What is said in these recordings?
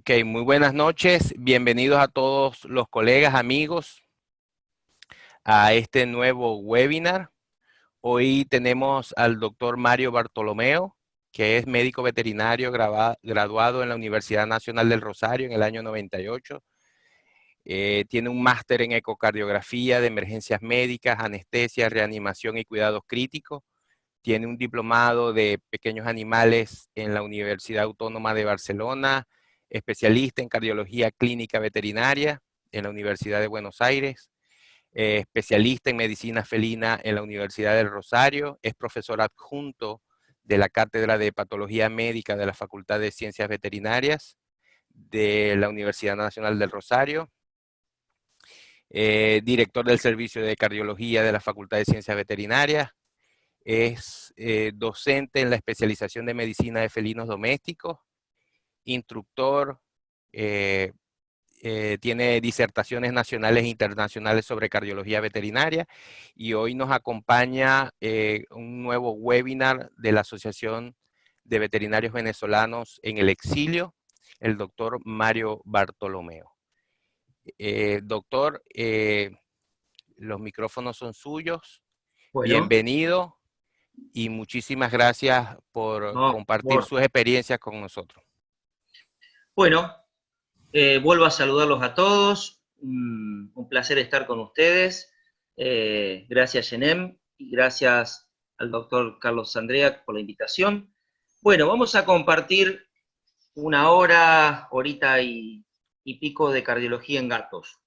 Ok, muy buenas noches. Bienvenidos a todos los colegas, amigos, a este nuevo webinar. Hoy tenemos al doctor Mario Bartolomeo, que es médico veterinario graduado en la Universidad Nacional del Rosario en el año 98. Tiene un máster en ecocardiografía de emergencias médicas, anestesia, reanimación y cuidados críticos. Tiene un diplomado de pequeños animales en la Universidad Autónoma de Barcelona, especialista en cardiología clínica veterinaria en la Universidad de Buenos Aires, especialista en medicina felina en la Universidad del Rosario, es profesor adjunto de la Cátedra de Patología Médica de la Facultad de Ciencias Veterinarias de la Universidad Nacional del Rosario, director del Servicio de Cardiología de la Facultad de Ciencias Veterinarias, es docente en la especialización de medicina de felinos domésticos, instructor, eh, tiene disertaciones nacionales e internacionales sobre cardiología veterinaria y hoy nos acompaña un nuevo webinar de la Asociación de Veterinarios Venezolanos en el Exilio, el doctor Mario Bartolomeo. Doctor, los micrófonos son suyos. Bueno, Bienvenido y muchísimas gracias por no, por compartir favor. sus experiencias con nosotros. Bueno, vuelvo a saludarlos a todos. Un placer estar con ustedes. Gracias, Genem, y gracias al doctor Carlos Andrea por la invitación. Bueno, vamos a compartir una horita y pico de cardiología en gatos.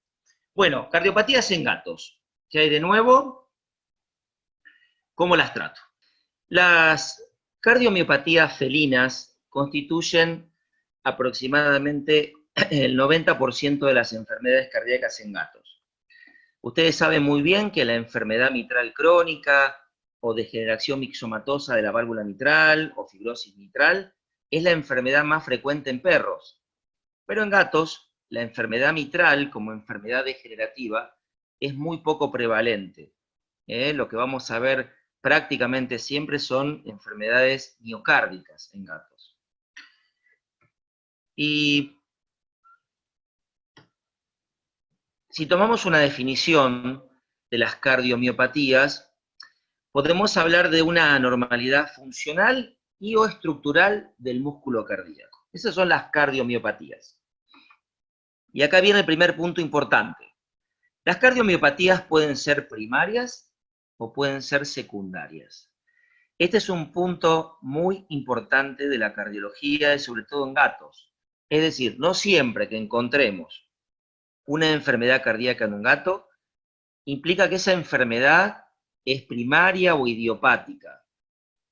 Bueno, cardiopatías en gatos. ¿Qué hay de nuevo? ¿Cómo las trato? Las cardiomiopatías felinas constituyen aproximadamente el 90% de las enfermedades cardíacas en gatos. Ustedes saben muy bien que la enfermedad mitral crónica o degeneración mixomatosa de la válvula mitral o fibrosis mitral es la enfermedad más frecuente en perros, pero en gatos la enfermedad mitral como enfermedad degenerativa es muy poco prevalente. Lo que vamos a ver prácticamente siempre son enfermedades miocárdicas en gatos. Y si tomamos una definición de las cardiomiopatías, podemos hablar de una anormalidad funcional y o estructural del músculo cardíaco. Esas son las cardiomiopatías. Y acá viene el primer punto importante. Las cardiomiopatías pueden ser primarias o pueden ser secundarias. Este es un punto muy importante de la cardiología, y sobre todo en gatos. Es decir, no siempre que encontremos una enfermedad cardíaca en un gato, implica que esa enfermedad es primaria o idiopática.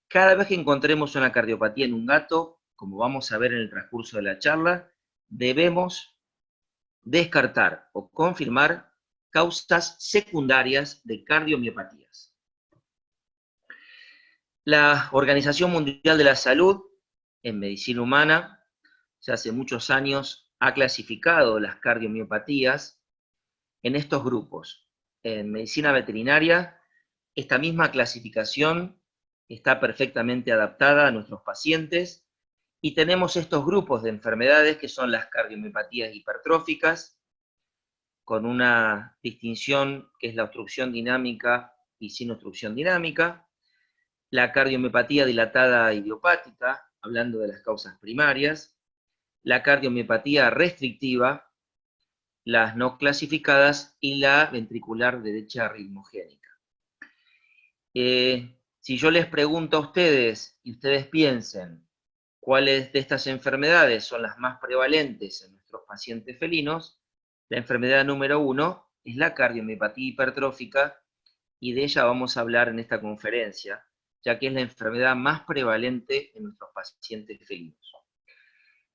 Cada vez que encontremos una cardiopatía en un gato, como vamos a ver en el transcurso de la charla, debemos descartar o confirmar causas secundarias de cardiomiopatías. La Organización Mundial de la Salud, en medicina humana, ya hace muchos años ha clasificado las cardiomiopatías en estos grupos. En medicina veterinaria, esta misma clasificación está perfectamente adaptada a nuestros pacientes y tenemos estos grupos de enfermedades que son las cardiomiopatías hipertróficas, con una distinción que es la obstrucción dinámica y sin obstrucción dinámica, la cardiomiopatía dilatada idiopática, hablando de las causas primarias, la cardiomiopatía restrictiva, las no clasificadas y la ventricular derecha ritmogénica. Si yo les pregunto a ustedes y ustedes piensen cuáles de estas enfermedades son las más prevalentes en nuestros pacientes felinos, la enfermedad número 1 es la cardiomiopatía hipertrófica y de ella vamos a hablar en esta conferencia, ya que es la enfermedad más prevalente en nuestros pacientes felinos.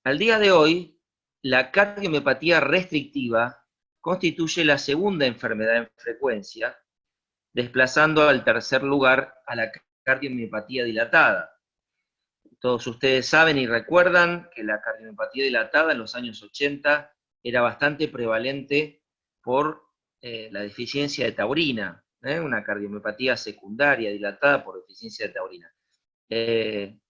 Al día de hoy, la cardiomiopatía restrictiva constituye la segunda enfermedad en frecuencia, desplazando al tercer lugar a la cardiomiopatía dilatada. Todos ustedes saben y recuerdan que la cardiomiopatía dilatada en los años 80 era bastante prevalente por la deficiencia de taurina, una cardiomiopatía secundaria dilatada por deficiencia de taurina.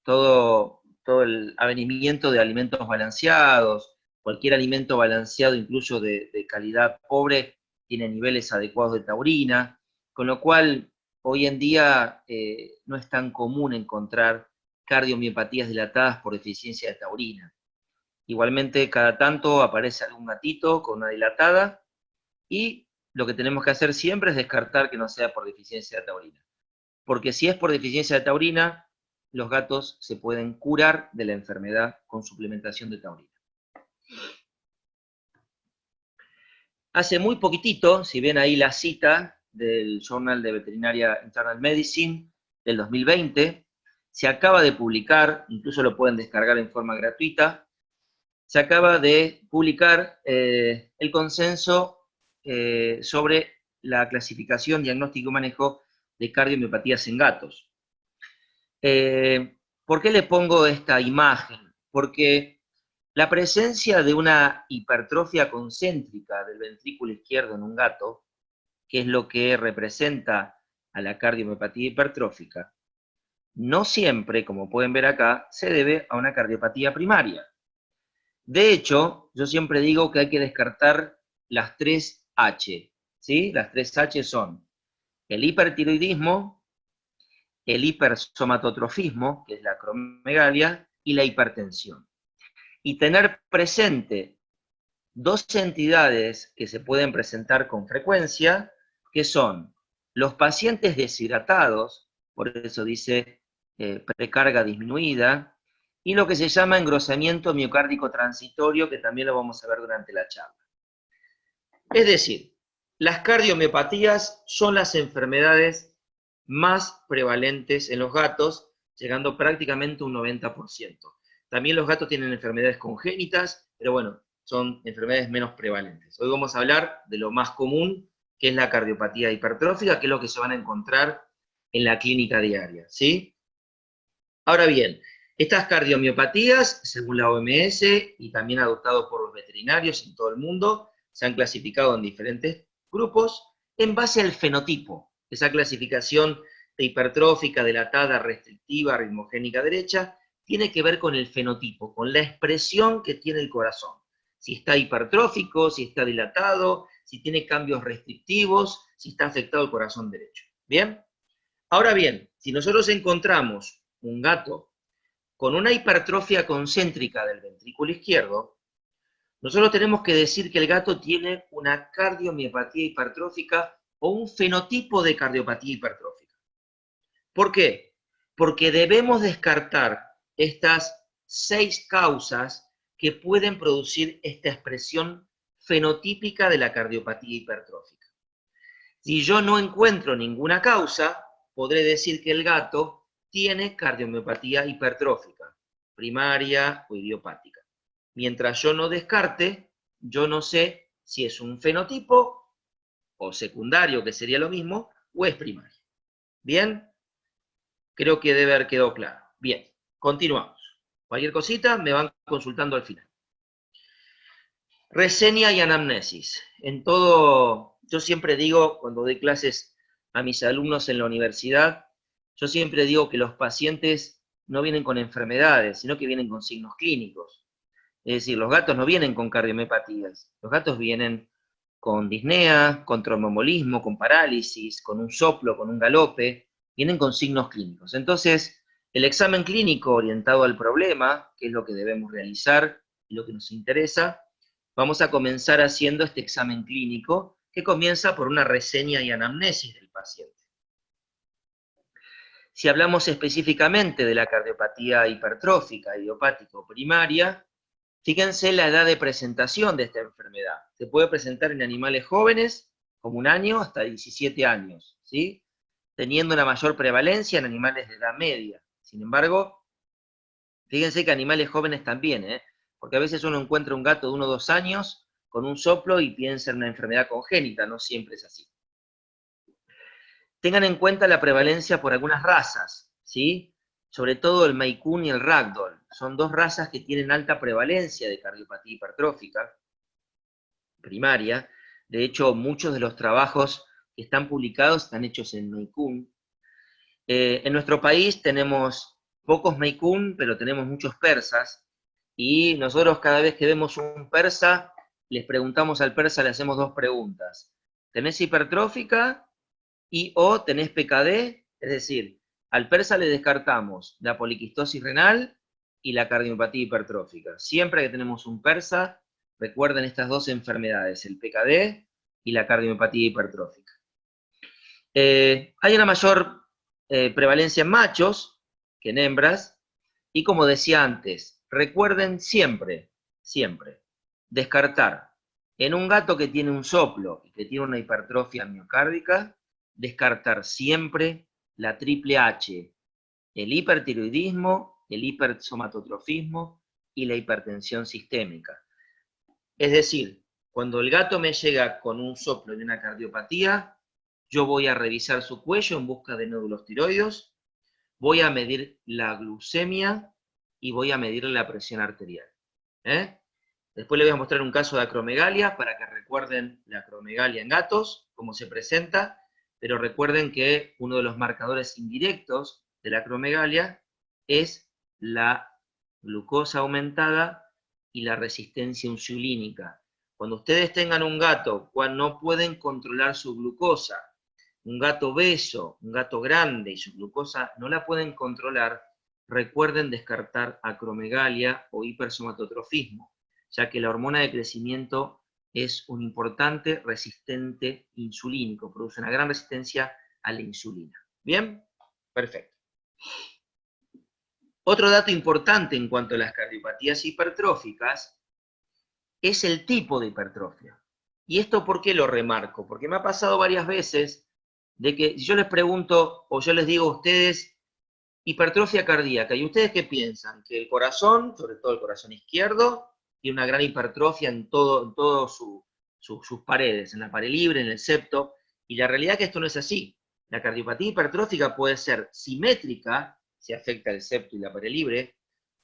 Todo el avenimiento de alimentos balanceados, Cualquier alimento balanceado, incluso de calidad pobre, tiene niveles adecuados de taurina, con lo cual hoy en día no es tan común encontrar cardiomiopatías dilatadas por deficiencia de taurina. Igualmente, cada tanto aparece algún gatito con una dilatada, y lo que tenemos que hacer siempre es descartar que no sea por deficiencia de taurina. Porque si es por deficiencia de taurina, los gatos se pueden curar de la enfermedad con suplementación de taurina. Hace muy poquitito, si ven ahí la cita del Journal de Veterinaria Internal Medicine del 2020, se acaba de publicar, incluso lo pueden descargar en forma gratuita, se acaba de publicar el consenso sobre la clasificación, diagnóstico y manejo de cardiomiopatías en gatos. ¿Por qué le pongo esta imagen? Porque la presencia de una hipertrofia concéntrica del ventrículo izquierdo en un gato, que es lo que representa a la cardiomiopatía hipertrófica, no siempre, como pueden ver acá, se debe a una cardiopatía primaria. De hecho, yo siempre digo que hay que descartar las 3 H, ¿sí? Las 3 H son el hipertiroidismo, el hipersomatotrofismo, que es la acromegalia, y la hipertensión. Y tener presente dos entidades que se pueden presentar con frecuencia, que son los pacientes deshidratados, por eso dice precarga disminuida, y lo que se llama engrosamiento miocárdico transitorio, que también lo vamos a ver durante la charla. Es decir, las cardiomiopatías son las enfermedades más prevalentes en los gatos, llegando prácticamente a un 90%. También los gatos tienen enfermedades congénitas, pero bueno, son enfermedades menos prevalentes. Hoy vamos a hablar de lo más común, que es la cardiopatía hipertrófica, que es lo que se van a encontrar en la clínica diaria, ¿sí? Ahora bien, estas cardiomiopatías, según la OMS y también adoptado por los veterinarios en todo el mundo, se han clasificado en diferentes grupos en base al fenotipo. Esa clasificación de hipertrófica, dilatada, restrictiva, ritmogénica derecha, tiene que ver con el fenotipo, con la expresión que tiene el corazón. Si está hipertrófico, si está dilatado, si tiene cambios restrictivos, si está afectado el corazón derecho. ¿Bien? Ahora bien, si nosotros encontramos un gato con una hipertrofia concéntrica del ventrículo izquierdo, nosotros tenemos que decir que el gato tiene una cardiomiopatía hipertrófica o un fenotipo de cardiopatía hipertrófica. ¿Por qué? Porque debemos descartar estas 6 causas que pueden producir esta expresión fenotípica de la cardiopatía hipertrófica. Si yo no encuentro ninguna causa, podré decir que el gato tiene cardiomiopatía hipertrófica, primaria o idiopática. Mientras yo no descarte, yo no sé si es un fenotipo o secundario, que sería lo mismo, o es primario. ¿Bien? Creo que debe haber quedado claro. Bien, continuamos. Cualquier cosita me van consultando al final. Reseña y anamnesis. En todo, yo siempre digo, cuando doy clases a mis alumnos en la universidad, yo siempre digo que los pacientes no vienen con enfermedades, sino que vienen con signos clínicos. Es decir, los gatos no vienen con cardiomiopatías, los gatos vienen con disnea, con tromboembolismo, con parálisis, con un soplo, con un galope, vienen con signos clínicos. Entonces, el examen clínico orientado al problema, que es lo que debemos realizar y lo que nos interesa, vamos a comenzar haciendo este examen clínico, que comienza por una reseña y anamnesis del paciente. Si hablamos específicamente de la cardiopatía hipertrófica, idiopática o primaria, fíjense la edad de presentación de esta enfermedad. Se puede presentar en animales jóvenes, como 1 año hasta 17 años, ¿sí? Teniendo una mayor prevalencia en animales de edad media. Sin embargo, fíjense que animales jóvenes también, porque a veces uno encuentra un gato de 1 o 2 años con un soplo y piensa en una enfermedad congénita, no siempre es así. Tengan en cuenta la prevalencia por algunas razas, ¿sí? Sobre todo el Maine Coon y el Ragdoll. Son 2 razas que tienen alta prevalencia de cardiopatía hipertrófica primaria. De hecho, muchos de los trabajos que están publicados están hechos en Maine Coon. En nuestro país tenemos pocos Maine Coon, pero tenemos muchos persas. Y nosotros cada vez que vemos un persa, les preguntamos al persa, le hacemos dos preguntas. ¿Tenés hipertrófica y o tenés PKD? Es decir, al persa le descartamos la poliquistosis renal y la cardiomiopatía hipertrófica. Siempre que tenemos un persa, recuerden estas dos enfermedades, el PKD y la cardiomiopatía hipertrófica. Hay una mayor prevalencia en machos que en hembras, y como decía antes, recuerden siempre, siempre, descartar en un gato que tiene un soplo y que tiene una hipertrofia miocárdica, descartar siempre la triple H, el hipertiroidismo, el hipersomatotrofismo y la hipertensión sistémica. Es decir, cuando el gato me llega con un soplo y una cardiopatía, yo voy a revisar su cuello en busca de nódulos tiroides, voy a medir la glucemia y voy a medir la presión arterial. Después les voy a mostrar un caso de acromegalia para que recuerden la acromegalia en gatos, cómo se presenta, pero recuerden que uno de los marcadores indirectos de la acromegalia es la glucosa aumentada y la resistencia insulínica. Cuando ustedes tengan un gato cual no pueden controlar su glucosa, un gato obeso, un gato grande y su glucosa no la pueden controlar, recuerden descartar acromegalia o hipersomatotrofismo, ya que la hormona de crecimiento es un importante resistente insulínico, produce una gran resistencia a la insulina. ¿Bien? Perfecto. Otro dato importante en cuanto a las cardiopatías hipertróficas es el tipo de hipertrofia. ¿Y esto por qué lo remarco? Porque me ha pasado varias veces de que yo les pregunto o yo les digo a ustedes hipertrofia cardíaca, ¿y ustedes qué piensan? Que el corazón, sobre todo el corazón izquierdo, tiene una gran hipertrofia en todo sus paredes, en la pared libre, en el septo, y la realidad es que esto no es así. La cardiopatía hipertrófica puede ser simétrica, si afecta el septo y la pared libre,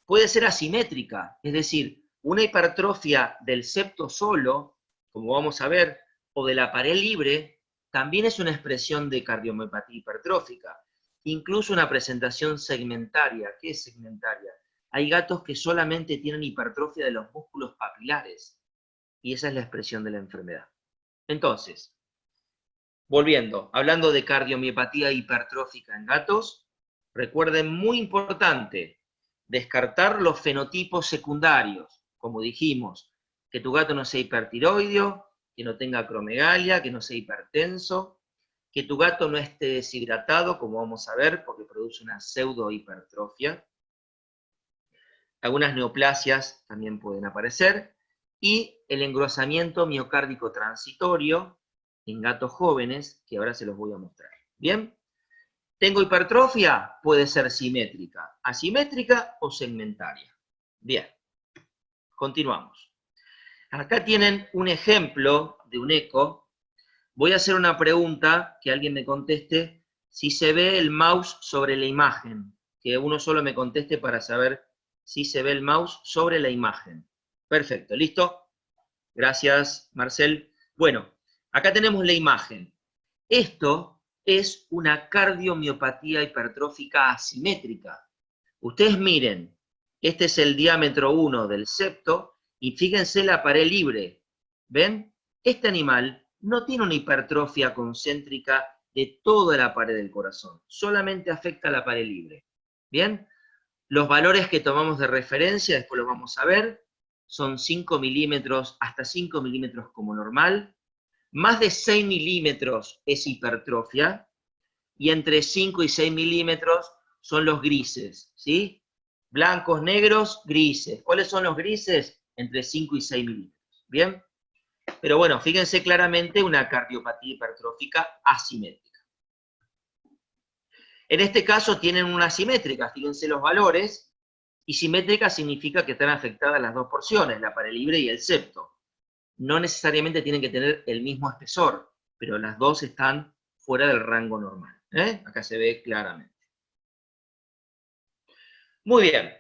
puede ser asimétrica, es decir, una hipertrofia del septo solo, como vamos a ver, o de la pared libre, también es una expresión de cardiomiopatía hipertrófica. Incluso una presentación segmentaria. ¿Qué es segmentaria? Hay gatos que solamente tienen hipertrofia de los músculos papilares, y esa es la expresión de la enfermedad. Entonces, volviendo, hablando de cardiomiopatía hipertrófica en gatos, recuerden, muy importante, descartar los fenotipos secundarios, como dijimos, que tu gato no sea hipertiroideo, que no tenga acromegalia, que no sea hipertenso, que tu gato no esté deshidratado, como vamos a ver, porque produce una pseudohipertrofia. Algunas neoplasias también pueden aparecer, y el engrosamiento miocárdico transitorio en gatos jóvenes, que ahora se los voy a mostrar. ¿Bien? ¿Tengo hipertrofia? Puede ser simétrica, asimétrica o segmentaria. Bien, continuamos. Acá tienen un ejemplo de un eco. Voy a hacer una pregunta, que alguien me conteste si se ve el mouse sobre la imagen. Que uno solo me conteste para saber si se ve el mouse sobre la imagen. Perfecto, ¿listo? Gracias, Marcel. Bueno, acá tenemos la imagen. Esto es una cardiomiopatía hipertrófica asimétrica. Ustedes miren, este es el diámetro 1 del septo, y fíjense la pared libre. ¿Ven? Este animal no tiene una hipertrofia concéntrica de toda la pared del corazón, solamente afecta a la pared libre. ¿Bien? Los valores que tomamos de referencia, después los vamos a ver, son 5 milímetros, hasta 5 milímetros como normal. Más de 6 milímetros es hipertrofia, y entre 5 y 6 milímetros son los grises, ¿sí? Blancos, negros, grises. ¿Cuáles son los grises? Entre 5 y 6 milímetros, ¿bien? Pero bueno, fíjense claramente una cardiopatía hipertrófica asimétrica. En este caso tienen una simétrica, fíjense los valores, y simétrica significa que están afectadas las dos porciones, la pared libre y el septo. No necesariamente tienen que tener el mismo espesor, pero las dos están fuera del rango normal. Acá se ve claramente. Muy bien,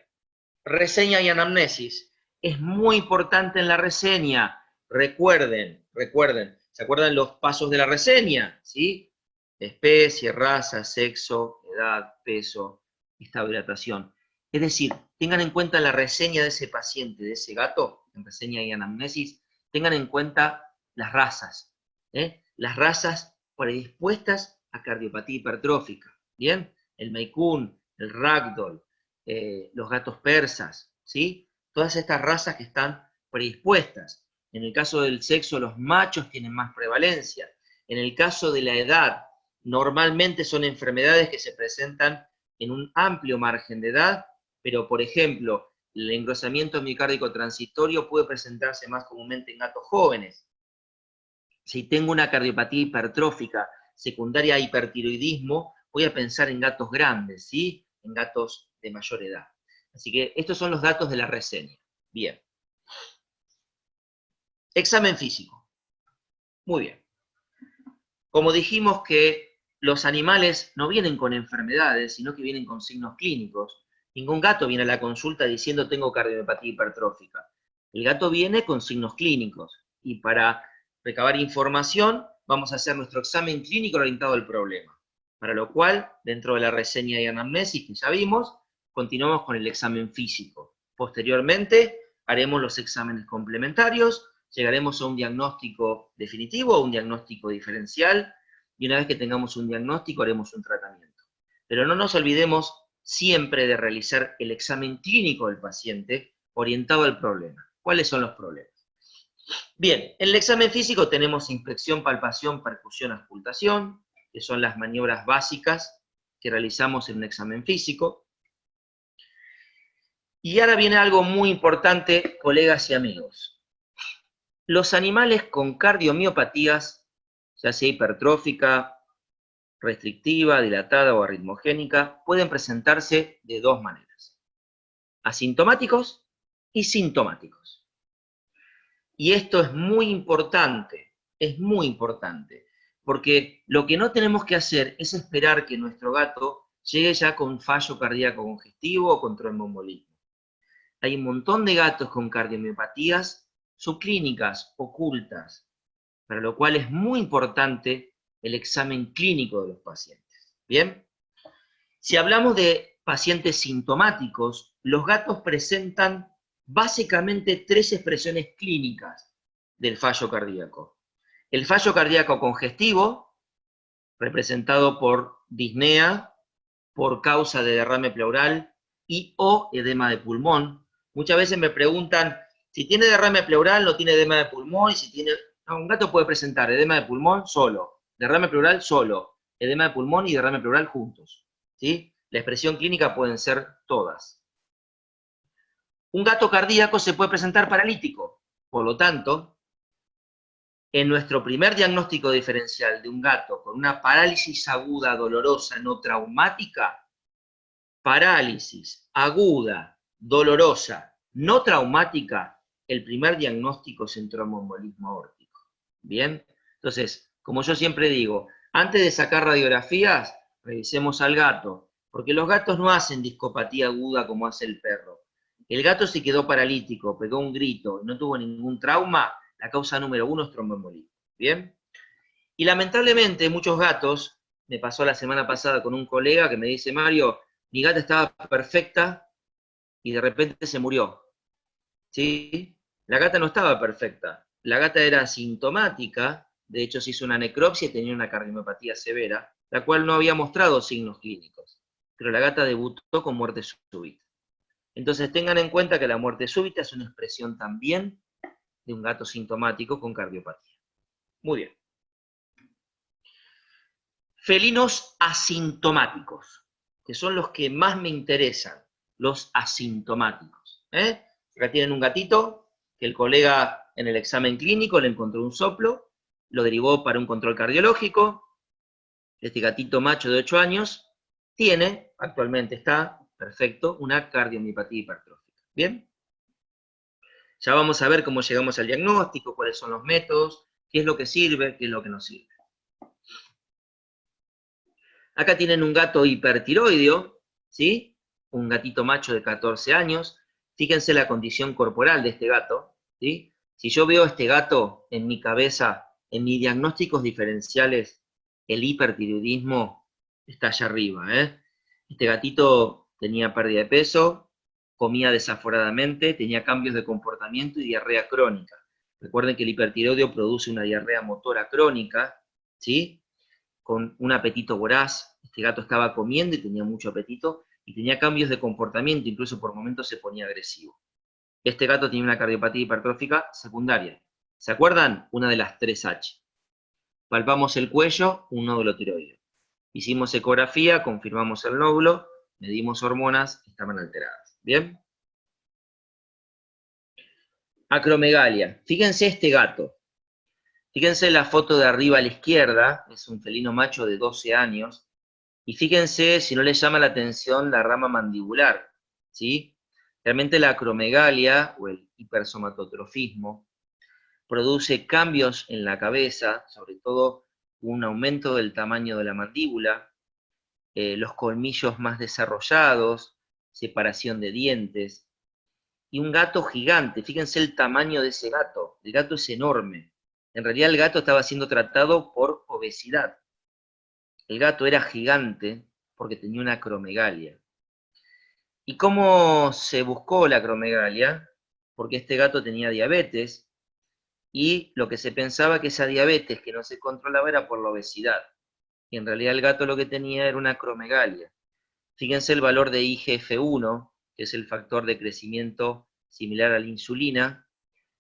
reseña y anamnesis. Es muy importante en la reseña. Recuerden, ¿se acuerdan los pasos de la reseña? ¿Sí? Especie, raza, sexo, edad, peso, estado de hidratación. Es decir, tengan en cuenta la reseña de ese paciente, de ese gato, en reseña y anamnesis, tengan en cuenta las razas, las razas predispuestas a cardiopatía hipertrófica, ¿bien? El Maine-Coon, el Ragdoll, los gatos persas, ¿sí? Todas estas razas que están predispuestas. En el caso del sexo, los machos tienen más prevalencia. En el caso de la edad, normalmente son enfermedades que se presentan en un amplio margen de edad, pero por ejemplo, el engrosamiento miocárdico transitorio puede presentarse más comúnmente en gatos jóvenes. Si tengo una cardiopatía hipertrófica secundaria a hipertiroidismo, voy a pensar en gatos grandes, ¿sí? En gatos de mayor edad. Así que estos son los datos de la reseña. Bien. Examen físico. Muy bien. Como dijimos que los animales no vienen con enfermedades, sino que vienen con signos clínicos. Ningún gato viene a la consulta diciendo tengo cardiopatía hipertrófica. El gato viene con signos clínicos. Y para recabar información, vamos a hacer nuestro examen clínico orientado al problema. Para lo cual, dentro de la reseña y anamnesis que ya vimos, continuamos con el examen físico. Posteriormente, haremos los exámenes complementarios, llegaremos a un diagnóstico definitivo, a un diagnóstico diferencial, y una vez que tengamos un diagnóstico haremos un tratamiento. Pero no nos olvidemos siempre de realizar el examen clínico del paciente orientado al problema. ¿Cuáles son los problemas? Bien, en el examen físico tenemos inspección, palpación, percusión, auscultación, que son las maniobras básicas que realizamos en un examen físico. Y ahora viene algo muy importante, colegas y amigos. Los animales con cardiomiopatías, ya sea hipertrófica, restrictiva, dilatada o arritmogénica, pueden presentarse de dos maneras: asintomáticos y sintomáticos. Y esto es muy importante, porque lo que no tenemos que hacer es esperar que nuestro gato llegue ya con fallo cardíaco congestivo o con tromboembolismo. Hay un montón de gatos con cardiomiopatías subclínicas, ocultas, para lo cual es muy importante el examen clínico de los pacientes. ¿Bien? Si hablamos de pacientes sintomáticos, los gatos presentan básicamente tres expresiones clínicas del fallo cardíaco. El fallo cardíaco congestivo, representado por disnea, por causa de derrame pleural y o edema de pulmón. Muchas veces me preguntan, si tiene derrame pleural, no tiene edema de pulmón, y si tiene... No, un gato puede presentar edema de pulmón solo, derrame pleural solo, edema de pulmón y derrame pleural juntos, ¿sí? La expresión clínica pueden ser todas. Un gato cardíaco se puede presentar paralítico, por lo tanto, en nuestro primer diagnóstico diferencial de un gato con una parálisis aguda, dolorosa, no traumática, parálisis aguda, dolorosa, no traumática, el primer diagnóstico es un tromboembolismo aórtico. ¿Bien? Entonces, como yo siempre digo, antes de sacar radiografías, revisemos al gato, porque los gatos no hacen discopatía aguda como hace el perro. El gato se quedó paralítico, pegó un grito, no tuvo ningún trauma, la causa número 1 es tromboembolismo. ¿Bien? Y lamentablemente muchos gatos, me pasó la semana pasada con un colega que me dice, Mario, mi gata estaba perfecta y de repente se murió. ¿Sí? La gata no estaba perfecta. La gata era asintomática, de hecho se hizo una necropsia y tenía una cardiomopatía severa, la cual no había mostrado signos clínicos. Pero la gata debutó con muerte súbita. Entonces tengan en cuenta que la muerte súbita es una expresión también de un gato sintomático con cardiopatía. Muy bien. Felinos asintomáticos, que son los que más me interesan, los asintomáticos. Acá tienen un gatito que el colega en el examen clínico le encontró un soplo, lo derivó para un control cardiológico. Este gatito macho de 8 años tiene, actualmente está perfecto, una cardiomiopatía hipertrófica. ¿Bien? Ya vamos a ver cómo llegamos al diagnóstico, cuáles son los métodos, qué es lo que sirve, qué es lo que no sirve. Acá tienen un gato hipertiroideo, ¿sí? Un gatito macho de 14 años. Fíjense la condición corporal de este gato, ¿sí? Si yo veo a este gato en mi cabeza, en mis diagnósticos diferenciales, el hipertiroidismo está allá arriba, ¿eh? Este gatito tenía pérdida de peso, comía desaforadamente, tenía cambios de comportamiento y diarrea crónica. Recuerden que el hipertiroideo produce una diarrea motora crónica, ¿sí? Con un apetito voraz. Este gato estaba comiendo y tenía mucho apetito, y tenía cambios de comportamiento, incluso por momentos se ponía agresivo. Este gato tenía una cardiopatía hipertrófica secundaria. ¿Se acuerdan? Una de las 3H. Palpamos el cuello, un nódulo tiroideo. Hicimos ecografía, confirmamos el nódulo, medimos hormonas, estaban alteradas. ¿Bien? Acromegalia. Fíjense este gato. Fíjense la foto de arriba a la izquierda, es un felino macho de 12 años, y fíjense si no les llama la atención la rama mandibular, ¿sí? Realmente la acromegalia, o el hipersomatotrofismo, produce cambios en la cabeza, sobre todo un aumento del tamaño de la mandíbula, los colmillos más desarrollados, separación de dientes, y un gato gigante. Fíjense el tamaño de ese gato. El gato es enorme. En realidad el gato estaba siendo tratado por obesidad. El gato era gigante porque tenía una acromegalia. ¿Y cómo se buscó la acromegalia? Porque este gato tenía diabetes, y lo que se pensaba que esa diabetes que no se controlaba era por la obesidad. Y en realidad el gato lo que tenía era una acromegalia. Fíjense el valor de IGF-1, que es el factor de crecimiento similar a la insulina.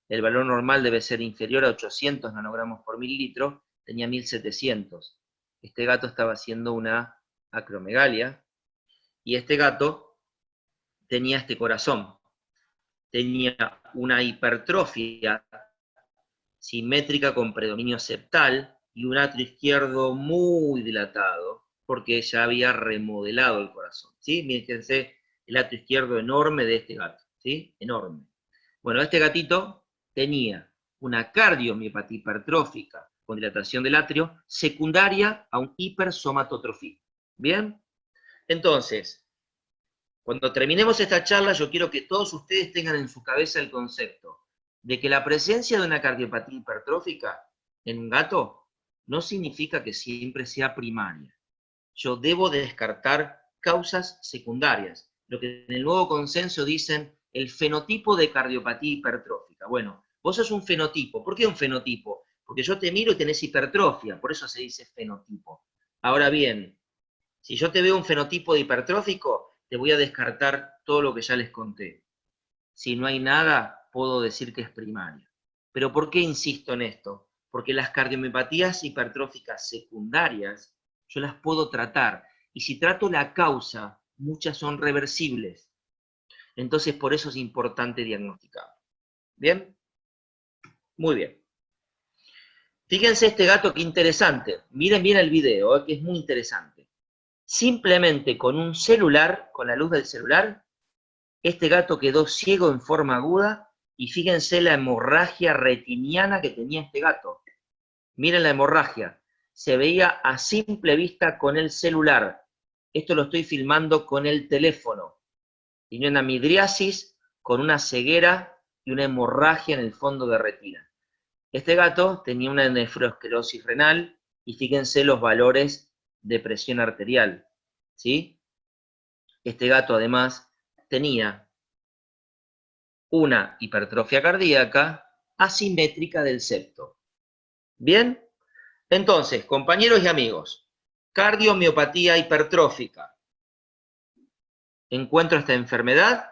El valor normal debe ser inferior a 800 nanogramos por mililitro, tenía 1700. Este gato estaba haciendo una acromegalia, y este gato tenía este corazón. Tenía una hipertrofia simétrica con predominio septal y un atrio izquierdo muy dilatado, porque ya había remodelado el corazón, ¿sí? Fíjense el atrio izquierdo enorme de este gato, ¿sí? Enorme. Bueno, este gatito tenía una cardiomiopatía hipertrófica con dilatación del atrio secundaria a un hipersomatotrofismo. ¿Bien? Entonces, cuando terminemos esta charla, yo quiero que todos ustedes tengan en su cabeza el concepto de que la presencia de una cardiopatía hipertrófica en un gato no significa que siempre sea primaria. Yo debo descartar causas secundarias, lo que en el nuevo consenso dicen el fenotipo de cardiopatía hipertrófica. Bueno, vos sos un fenotipo. ¿Por qué un fenotipo? Porque yo te miro y tenés hipertrofia, por eso se dice fenotipo. Ahora bien, si yo te veo un fenotipo de hipertrófico, te voy a descartar todo lo que ya les conté. Si no hay nada, puedo decir que es primaria. ¿Pero por qué insisto en esto? Porque las cardiomiopatías hipertróficas secundarias yo las puedo tratar, y si trato la causa, muchas son reversibles. Entonces por eso es importante diagnosticar. ¿Bien? Muy bien. Fíjense este gato, qué interesante. Miren bien el video, que es muy interesante. Simplemente con un celular, con la luz del celular, este gato quedó ciego en forma aguda, y fíjense la hemorragia retiniana que tenía este gato. Miren la hemorragia. Se veía a simple vista con el celular. Esto lo estoy filmando con el teléfono. Tenía una midriasis con una ceguera y una hemorragia en el fondo de retina. Este gato tenía una nefroesclerosis renal, y fíjense los valores de presión arterial, ¿sí? Este gato además tenía una hipertrofia cardíaca asimétrica del septo. ¿Bien? Entonces, compañeros y amigos, cardiomiopatía hipertrófica. Encuentro esta enfermedad,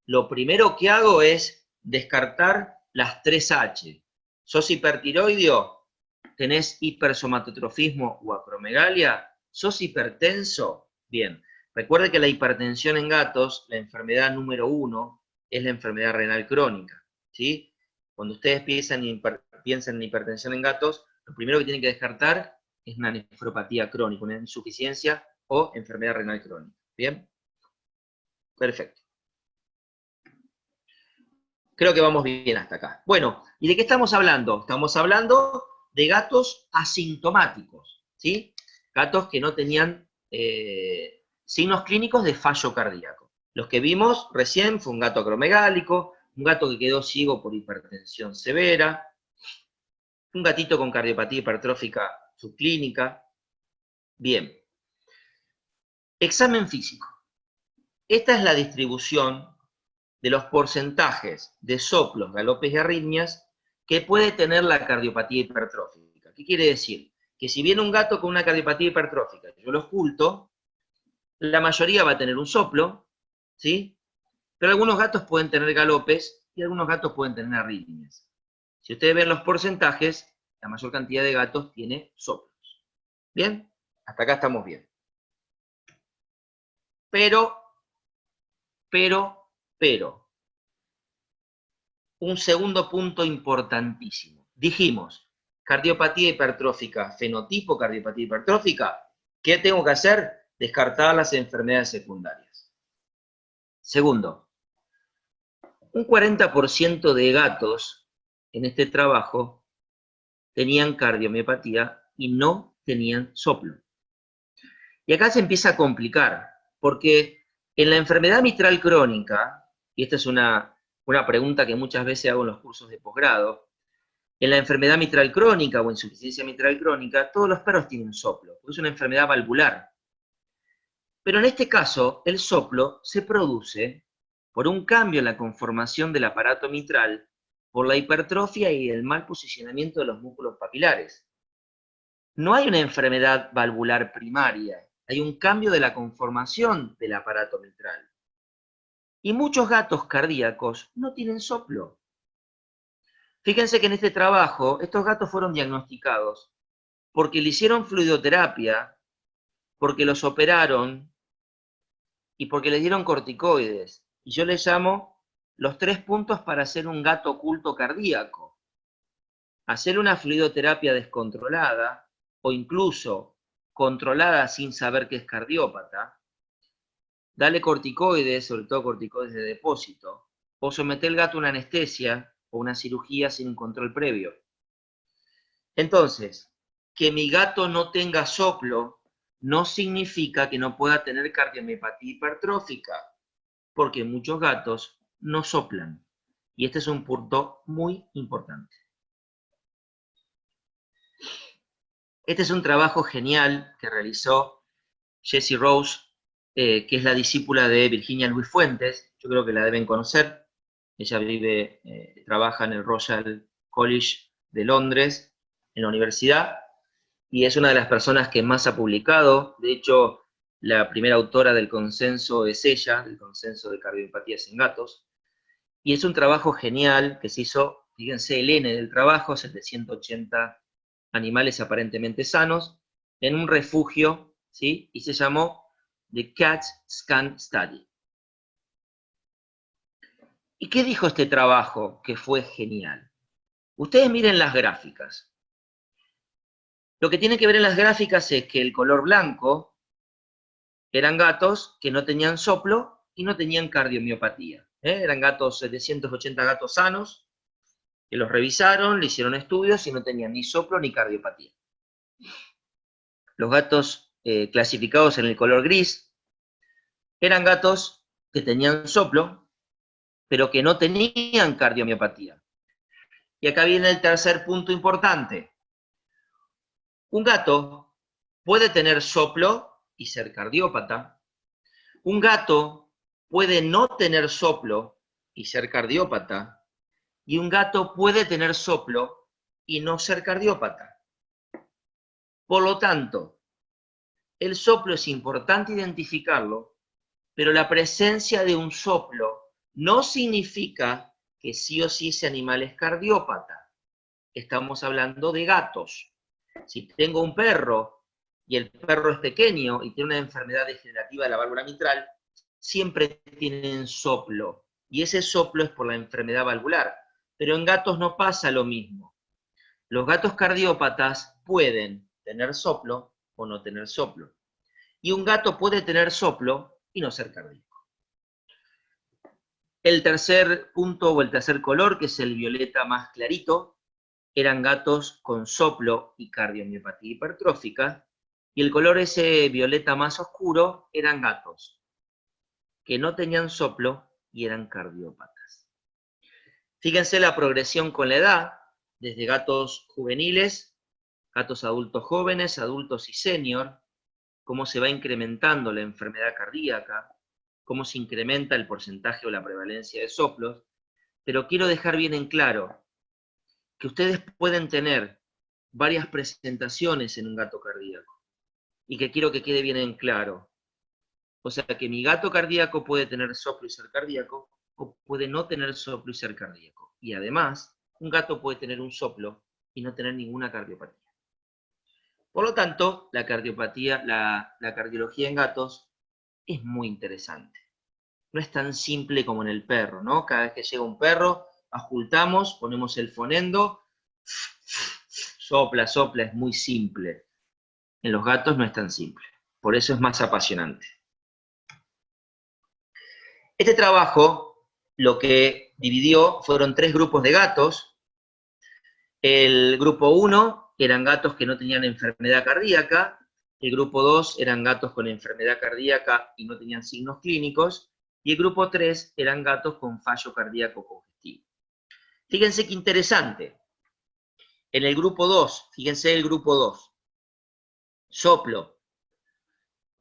lo primero que hago es descartar las 3H. ¿Sos hipertiroideo? ¿Tenés hipersomatotrofismo o acromegalia? ¿Sos hipertenso? Bien. Recuerde que la hipertensión en gatos, la enfermedad número 1, es la enfermedad renal crónica, ¿sí? Cuando ustedes piensan en hipertensión en gatos, lo primero que tienen que descartar es una nefropatía crónica, una insuficiencia o enfermedad renal crónica. ¿Bien? Perfecto. Creo que vamos bien hasta acá. Bueno, ¿y de qué estamos hablando? Estamos hablando de gatos asintomáticos, ¿sí? Gatos que no tenían signos clínicos de fallo cardíaco. Los que vimos recién fue un gato acromegálico, un gato que quedó ciego por hipertensión severa, un gatito con cardiopatía hipertrófica subclínica. Bien. Examen físico. Esta es la distribución de los porcentajes de soplos, galopes y arritmias que puede tener la cardiopatía hipertrófica. ¿Qué quiere decir? Que si viene un gato con una cardiopatía hipertrófica, yo lo oculto, la mayoría va a tener un soplo, ¿sí? Pero algunos gatos pueden tener galopes y algunos gatos pueden tener arritmias. Si ustedes ven los porcentajes, la mayor cantidad de gatos tiene soplos. ¿Bien? Hasta acá estamos bien. Pero, un segundo punto importantísimo. Dijimos, cardiopatía hipertrófica, fenotipo cardiopatía hipertrófica, ¿qué tengo que hacer? Descartar las enfermedades secundarias. Segundo, un 40% de gatos en este trabajo tenían cardiomiopatía y no tenían soplo. Y acá se empieza a complicar, porque en la enfermedad mitral crónica, y esta es una pregunta que muchas veces hago en los cursos de posgrado, en la enfermedad mitral crónica o insuficiencia mitral crónica, todos los perros tienen soplo, porque es una enfermedad valvular. Pero en este caso, el soplo se produce por un cambio en la conformación del aparato mitral, por la hipertrofia y el mal posicionamiento de los músculos papilares. No hay una enfermedad valvular primaria, hay un cambio de la conformación del aparato mitral. Y muchos gatos cardíacos no tienen soplo. Fíjense que en este trabajo, estos gatos fueron diagnosticados porque le hicieron fluidoterapia, porque los operaron y porque les dieron corticoides. Y yo les llamo los 3 puntos para hacer un gato oculto cardíaco. Hacer una fluidoterapia descontrolada, o incluso controlada sin saber que es cardiópata, darle corticoides, sobre todo corticoides de depósito, o someter al gato a una anestesia o una cirugía sin un control previo. Entonces, que mi gato no tenga soplo no significa que no pueda tener cardiomiopatía hipertrófica, porque muchos gatos no soplan. Y este es un punto muy importante. Este es un trabajo genial que realizó Jessie Rose, que es la discípula de Virginia Louis Fuentes. Yo creo que la deben conocer. Ella trabaja en el Royal College de Londres, en la universidad, y es una de las personas que más ha publicado. De hecho, la primera autora del consenso es ella, del consenso de cardiopatías en gatos. Y es un trabajo genial que se hizo, fíjense el N del trabajo, 780 animales aparentemente sanos, en un refugio, ¿sí? Y se llamó The Cat Scan Study. ¿Y qué dijo este trabajo que fue genial? Ustedes miren las gráficas. Lo que tienen que ver en las gráficas es que el color blanco eran gatos que no tenían soplo y no tenían cardiomiopatía. Eran 780 gatos sanos, que los revisaron, le hicieron estudios y no tenían ni soplo ni cardiopatía. Los gatos clasificados en el color gris eran gatos que tenían soplo, pero que no tenían cardiomiopatía. Y acá viene el tercer punto importante. Un gato puede tener soplo y ser cardiópata. Un gato puede no tener soplo y ser cardiópata. Y un gato puede tener soplo y no ser cardiópata. Por lo tanto, el soplo es importante identificarlo, pero la presencia de un soplo no significa que sí o sí ese animal es cardiópata. Estamos hablando de gatos. Si tengo un perro y el perro es pequeño y tiene una enfermedad degenerativa de la válvula mitral, siempre tienen soplo. Y ese soplo es por la enfermedad valvular. Pero en gatos no pasa lo mismo. Los gatos cardiópatas pueden tener soplo o no tener soplo. Y un gato puede tener soplo y no ser cardíaco. El tercer punto o el tercer color, que es el violeta más clarito, eran gatos con soplo y cardiomiopatía hipertrófica, y el color ese violeta más oscuro eran gatos que no tenían soplo y eran cardiópatas. Fíjense la progresión con la edad, desde gatos juveniles, gatos adultos jóvenes, adultos y senior, cómo se va incrementando la enfermedad cardíaca, cómo se incrementa el porcentaje o la prevalencia de soplos, pero quiero dejar bien en claro que ustedes pueden tener varias presentaciones en un gato cardíaco, y que quiero que quede bien en claro. O sea, que mi gato cardíaco puede tener soplo y ser cardíaco, o puede no tener soplo y ser cardíaco. Y además, un gato puede tener un soplo y no tener ninguna cardiopatía. Por lo tanto, la cardiopatía, la cardiología en gatos es muy interesante. No es tan simple como en el perro, ¿no? Cada vez que llega un perro, auscultamos, ponemos el fonendo, sopla, sopla, es muy simple. En los gatos no es tan simple. Por eso es más apasionante. Este trabajo lo que dividió fueron 3 grupos de gatos. El grupo 1 eran gatos que no tenían enfermedad cardíaca, el grupo 2 eran gatos con enfermedad cardíaca y no tenían signos clínicos, y el grupo 3 eran gatos con fallo cardíaco congestivo. Fíjense qué interesante. En el grupo 2, fíjense el grupo 2, soplo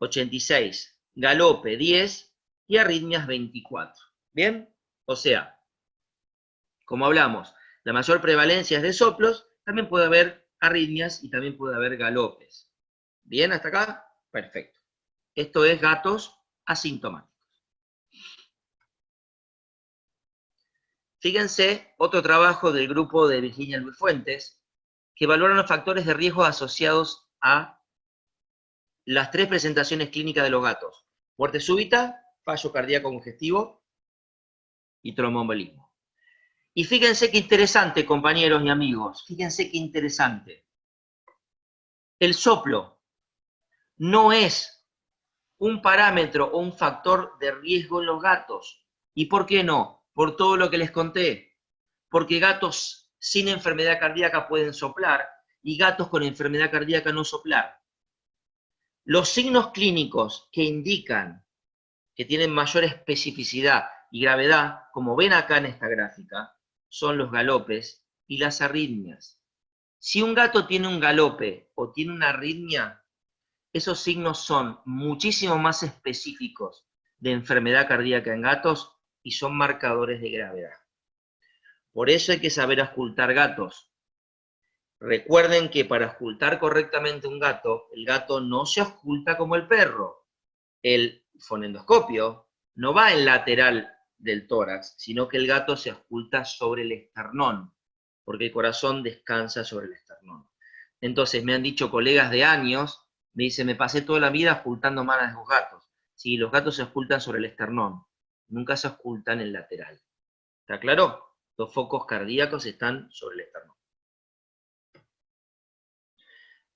86, galope 10 y arritmias 24. ¿Bien? O sea, como hablamos, la mayor prevalencia es de soplos, también puede haber arritmias y también puede haber galopes. ¿Bien hasta acá? Perfecto. Esto es gatos asintomáticos. Fíjense, otro trabajo del grupo de Virginia Luis Fuentes, que valoran los factores de riesgo asociados a las 3 presentaciones clínicas de los gatos: muerte súbita, fallo cardíaco congestivo y tromboembolismo. Y fíjense qué interesante, compañeros y amigos, fíjense qué interesante. El soplo no es un parámetro o un factor de riesgo en los gatos. ¿Y por qué no? Por todo lo que les conté. Porque gatos sin enfermedad cardíaca pueden soplar y gatos con enfermedad cardíaca no soplar. Los signos clínicos que indican que tienen mayor especificidad y gravedad, como ven acá en esta gráfica, son los galopes y las arritmias. Si un gato tiene un galope o tiene una arritmia, esos signos son muchísimo más específicos de enfermedad cardíaca en gatos y son marcadores de gravedad. Por eso hay que saber auscultar gatos. Recuerden que para auscultar correctamente un gato, el gato no se ausculta como el perro. El fonendoscopio no va en lateral del tórax, sino que el gato se ausculta sobre el esternón, porque el corazón descansa sobre el esternón. Entonces me han dicho colegas de años, me dicen, me pasé toda la vida auscultando mal a los gatos. Sí, los gatos se auscultan sobre el esternón, nunca se auscultan en lateral. ¿Está claro? Los focos cardíacos están sobre el esternón.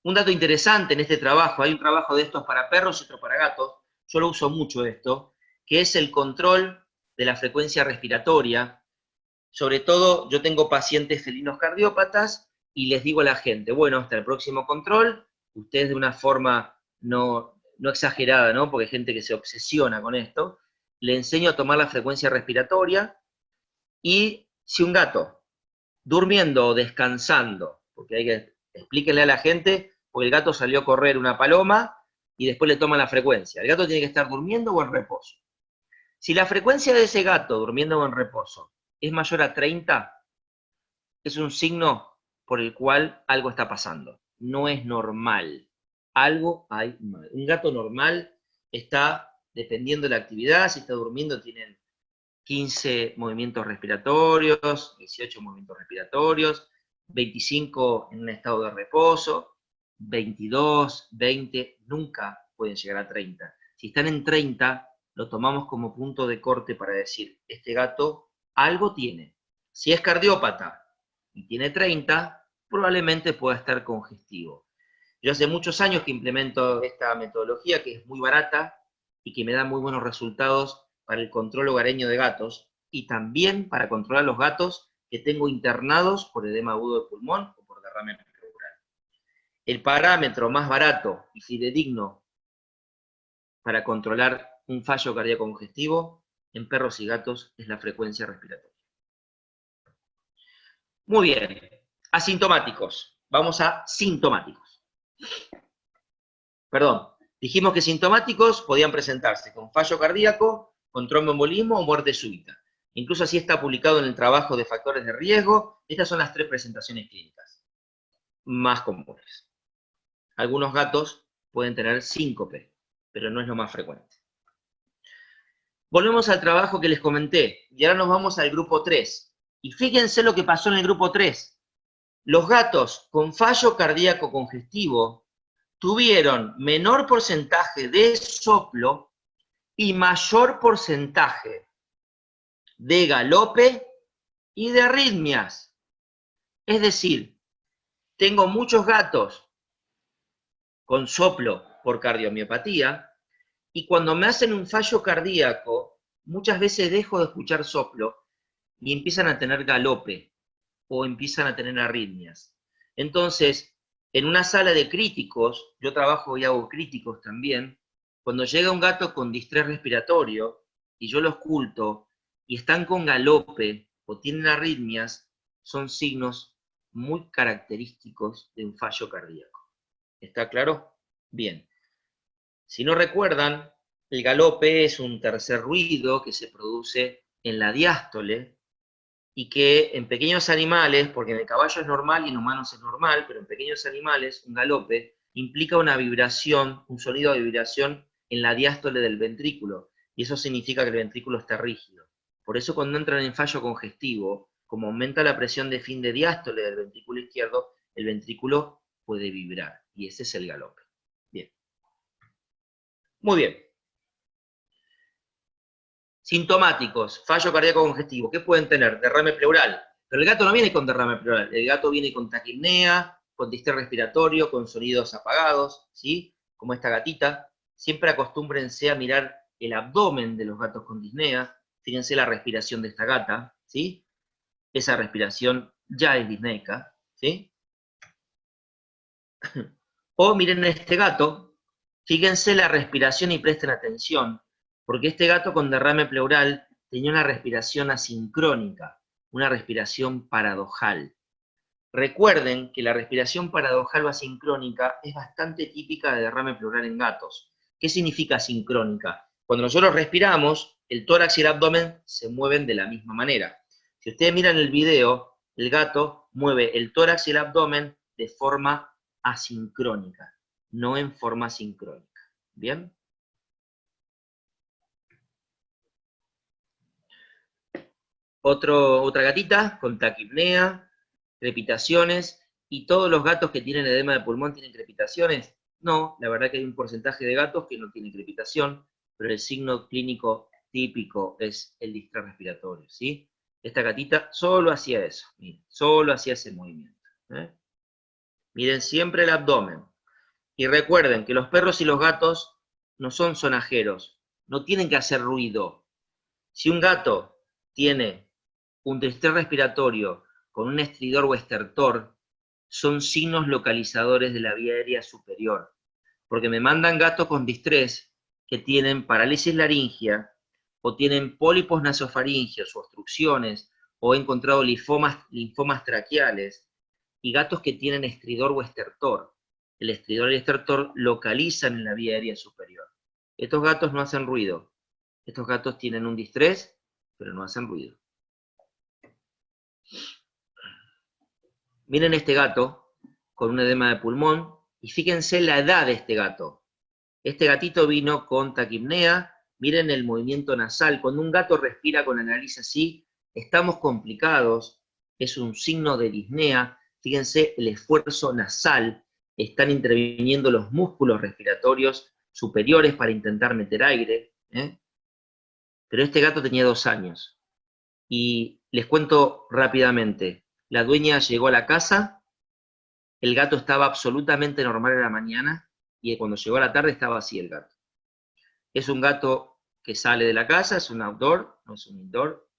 Un dato interesante en este trabajo, hay un trabajo de estos para perros y otro para gatos, yo lo uso mucho esto, que es el control de la frecuencia respiratoria. Sobre todo, yo tengo pacientes felinos cardiópatas y les digo a la gente, bueno, hasta el próximo control, ustedes de una forma no exagerada, ¿no? Porque hay gente que se obsesiona con esto, le enseño a tomar la frecuencia respiratoria y si un gato, durmiendo o descansando, porque hay que explíquenle a la gente, porque el gato salió a correr una paloma y después le toman la frecuencia. El gato tiene que estar durmiendo o en reposo. Si la frecuencia de ese gato, durmiendo o en reposo, es mayor a 30, es un signo por el cual algo está pasando. No es normal. Algo hay mal. Un gato normal está, dependiendo de la actividad, si está durmiendo, tienen 15 movimientos respiratorios, 18 movimientos respiratorios, 25 en un estado de reposo, 22, 20, nunca pueden llegar a 30. Si están en 30, lo tomamos como punto de corte para decir, este gato algo tiene. Si es cardiópata y tiene 30, probablemente pueda estar congestivo. Yo hace muchos años que implemento esta metodología que es muy barata y que me da muy buenos resultados para el control hogareño de gatos y también para controlar los gatos que tengo internados por edema agudo de pulmón o por derrame pleural. El parámetro más barato y fidedigno para controlar un fallo cardíaco congestivo en perros y gatos es la frecuencia respiratoria. Muy bien, asintomáticos. Vamos a sintomáticos. Perdón, dijimos que sintomáticos podían presentarse con fallo cardíaco con tromboembolismo o muerte súbita. Incluso así está publicado en el trabajo de factores de riesgo. Estas son las 3 presentaciones clínicas más comunes. Algunos gatos pueden tener síncope, pero no es lo más frecuente. Volvemos al trabajo que les comenté, y ahora nos vamos al grupo 3. Y fíjense lo que pasó en el grupo 3. Los gatos con fallo cardíaco congestivo tuvieron menor porcentaje de soplo y mayor porcentaje de galope y de arritmias. Es decir, tengo muchos gatos con soplo por cardiomiopatía, y cuando me hacen un fallo cardíaco, muchas veces dejo de escuchar soplo y empiezan a tener galope o empiezan a tener arritmias. Entonces, en una sala de críticos, yo trabajo y hago críticos también, cuando llega un gato con distrés respiratorio y yo lo oculto y están con galope o tienen arritmias, son signos muy característicos de un fallo cardíaco. ¿Está claro? Bien. Si no recuerdan, el galope es un tercer ruido que se produce en la diástole y que en pequeños animales, porque en el caballo es normal y en humanos es normal, pero en pequeños animales un galope implica una vibración, un sonido de vibración en la diástole del ventrículo, y eso significa que el ventrículo está rígido. Por eso cuando entran en fallo congestivo, como aumenta la presión de fin de diástole del ventrículo izquierdo, el ventrículo puede vibrar, y ese es el galope. Bien. Muy bien. Sintomáticos, fallo cardíaco congestivo, ¿qué pueden tener? Derrame pleural. Pero el gato no viene con derrame pleural, el gato viene con taquipnea, con distrés respiratorio, con sonidos apagados, ¿sí? Como esta gatita. Siempre acostúmbrense a mirar el abdomen de los gatos con disnea. Fíjense la respiración de esta gata, ¿sí? Esa respiración ya es disneica, ¿sí? O miren a este gato, fíjense la respiración y presten atención, porque este gato con derrame pleural tenía una respiración asincrónica, una respiración paradojal. Recuerden que la respiración paradojal o asincrónica es bastante típica de derrame pleural en gatos. ¿Qué significa asincrónica? Cuando nosotros respiramos, el tórax y el abdomen se mueven de la misma manera. Si ustedes miran el video, el gato mueve el tórax y el abdomen de forma asincrónica, no en forma sincrónica. ¿Bien? Otra gatita con taquipnea, crepitaciones, y todos los gatos que tienen edema de pulmón tienen crepitaciones. No, la verdad que hay un porcentaje de gatos que no tienen crepitación, pero el signo clínico típico es el distrés respiratorio, ¿sí? Esta gatita solo hacía eso, miren, solo hacía ese movimiento. Miren siempre el abdomen. Y recuerden que los perros y los gatos no son sonajeros, no tienen que hacer ruido. Si un gato tiene un distrés respiratorio con un estridor o estertor, son signos localizadores de la vía aérea superior, porque me mandan gatos con distrés que tienen parálisis laringea, o tienen pólipos nasofaringeos o obstrucciones, o he encontrado linfomas traqueales, y gatos que tienen estridor o estertor. El estridor y el estertor localizan en la vía aérea superior. Estos gatos no hacen ruido. Estos gatos tienen un distrés, pero no hacen ruido. Miren este gato con un edema de pulmón y fíjense la edad de este gato. Este gatito vino con taquipnea. Miren el movimiento nasal. Cuando un gato respira con la nariz así, estamos complicados. Es un signo de disnea. Fíjense el esfuerzo nasal. Están interviniendo los músculos respiratorios superiores para intentar meter aire. Pero este gato tenía 2 años. Y les cuento rápidamente. La dueña llegó a la casa, el gato estaba absolutamente normal en la mañana, y cuando llegó a la tarde estaba así el gato. Es un gato que sale de la casa, es un outdoor, no es un indoor,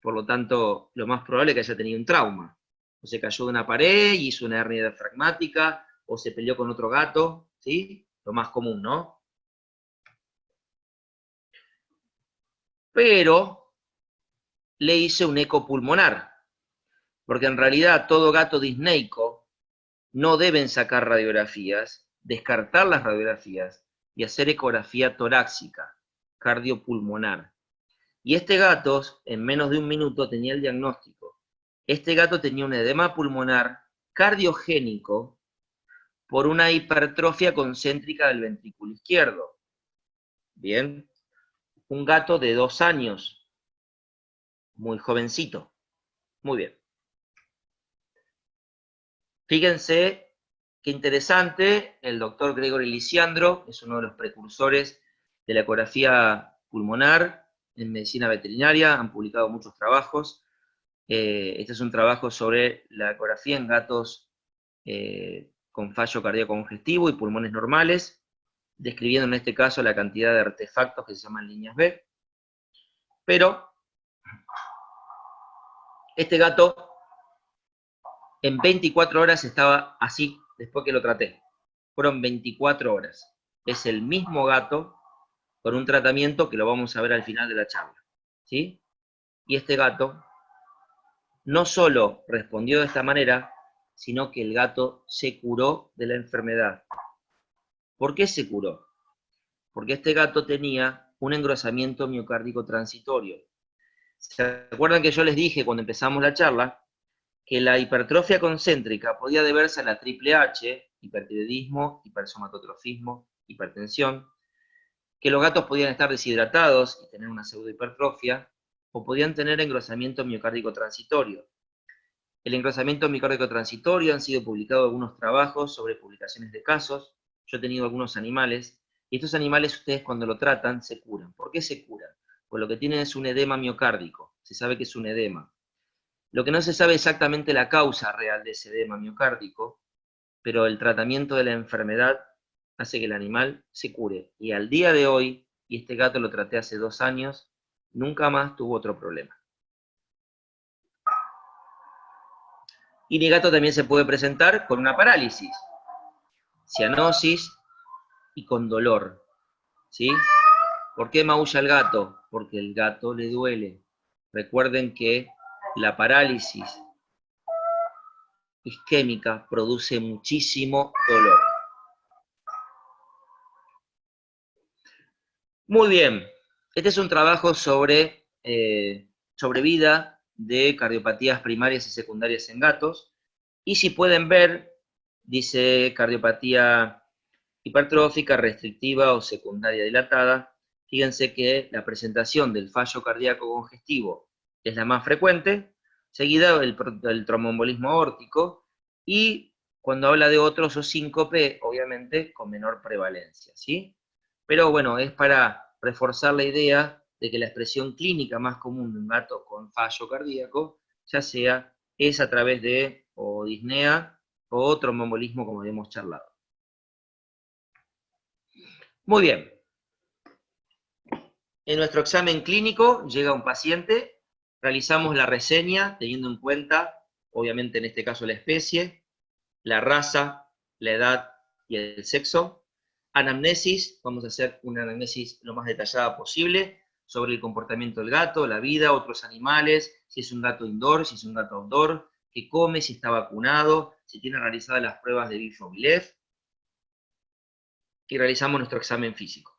por lo tanto, lo más probable es que haya tenido un trauma. O se cayó de una pared y hizo una hernia diafragmática, o se peleó con otro gato, ¿sí? Lo más común, ¿no? Pero le hice un eco pulmonar, porque en realidad todo gato disneico no deben sacar radiografías, descartar las radiografías y hacer ecografía torácica, cardiopulmonar. Y este gato, en menos de un minuto, tenía el diagnóstico. Este gato tenía un edema pulmonar cardiogénico por una hipertrofia concéntrica del ventrículo izquierdo. Bien, un gato de 2 años, muy jovencito. Muy bien. Fíjense qué interesante, el doctor Gregory Lisiandro es uno de los precursores de la ecografía pulmonar en medicina veterinaria, han publicado muchos trabajos. Este es un trabajo sobre la ecografía en gatos con fallo cardíaco congestivo y pulmones normales, describiendo en este caso la cantidad de artefactos que se llaman líneas B. Pero este gato en 24 horas estaba así, después que lo traté. Fueron 24 horas. Es el mismo gato con un tratamiento que lo vamos a ver al final de la charla. ¿Sí? Y este gato no solo respondió de esta manera, sino que el gato se curó de la enfermedad. ¿Por qué se curó? Porque este gato tenía un engrosamiento miocárdico transitorio. ¿Se acuerdan que yo les dije cuando empezamos la charla que la hipertrofia concéntrica podía deberse a la triple H, hipertiroidismo, hipersomatotrofismo, hipertensión, que los gatos podían estar deshidratados y tener una pseudohipertrofia, o podían tener engrosamiento miocárdico transitorio. El engrosamiento miocárdico transitorio han sido publicados algunos trabajos sobre publicaciones de casos. Yo he tenido algunos animales, y estos animales ustedes cuando lo tratan se curan. ¿Por qué se curan? Pues lo que tienen es un edema miocárdico, se sabe que es un edema. Lo que no se sabe exactamente la causa real de ese edema miocárdico, pero el tratamiento de la enfermedad hace que el animal se cure. Y al día de hoy, y este gato lo traté hace 2 años, nunca más tuvo otro problema. Y mi gato también se puede presentar con una parálisis, cianosis y con dolor. ¿Sí? ¿Por qué maulla el gato? Porque el gato le duele. Recuerden que la parálisis isquémica produce muchísimo dolor. Muy bien, este es un trabajo sobre vida de cardiopatías primarias y secundarias en gatos, y si pueden ver, dice cardiopatía hipertrófica, restrictiva o secundaria dilatada. Fíjense que la presentación del fallo cardíaco congestivo es la más frecuente, seguida del tromboembolismo aórtico, y cuando habla de otros o síncope, obviamente con menor prevalencia, ¿sí? Pero bueno, es para reforzar la idea de que la expresión clínica más común de un gato con fallo cardíaco, ya sea es a través de o disnea o tromboembolismo, como hemos charlado. Muy bien. En nuestro examen clínico llega un paciente, realizamos la reseña teniendo en cuenta, obviamente en este caso la especie, la raza, la edad y el sexo. Anamnesis, vamos a hacer una anamnesis lo más detallada posible sobre el comportamiento del gato, la vida, otros animales, si es un gato indoor, si es un gato outdoor, qué come, si está vacunado, si tiene realizadas las pruebas de Biff-Mobilev, y realizamos nuestro examen físico.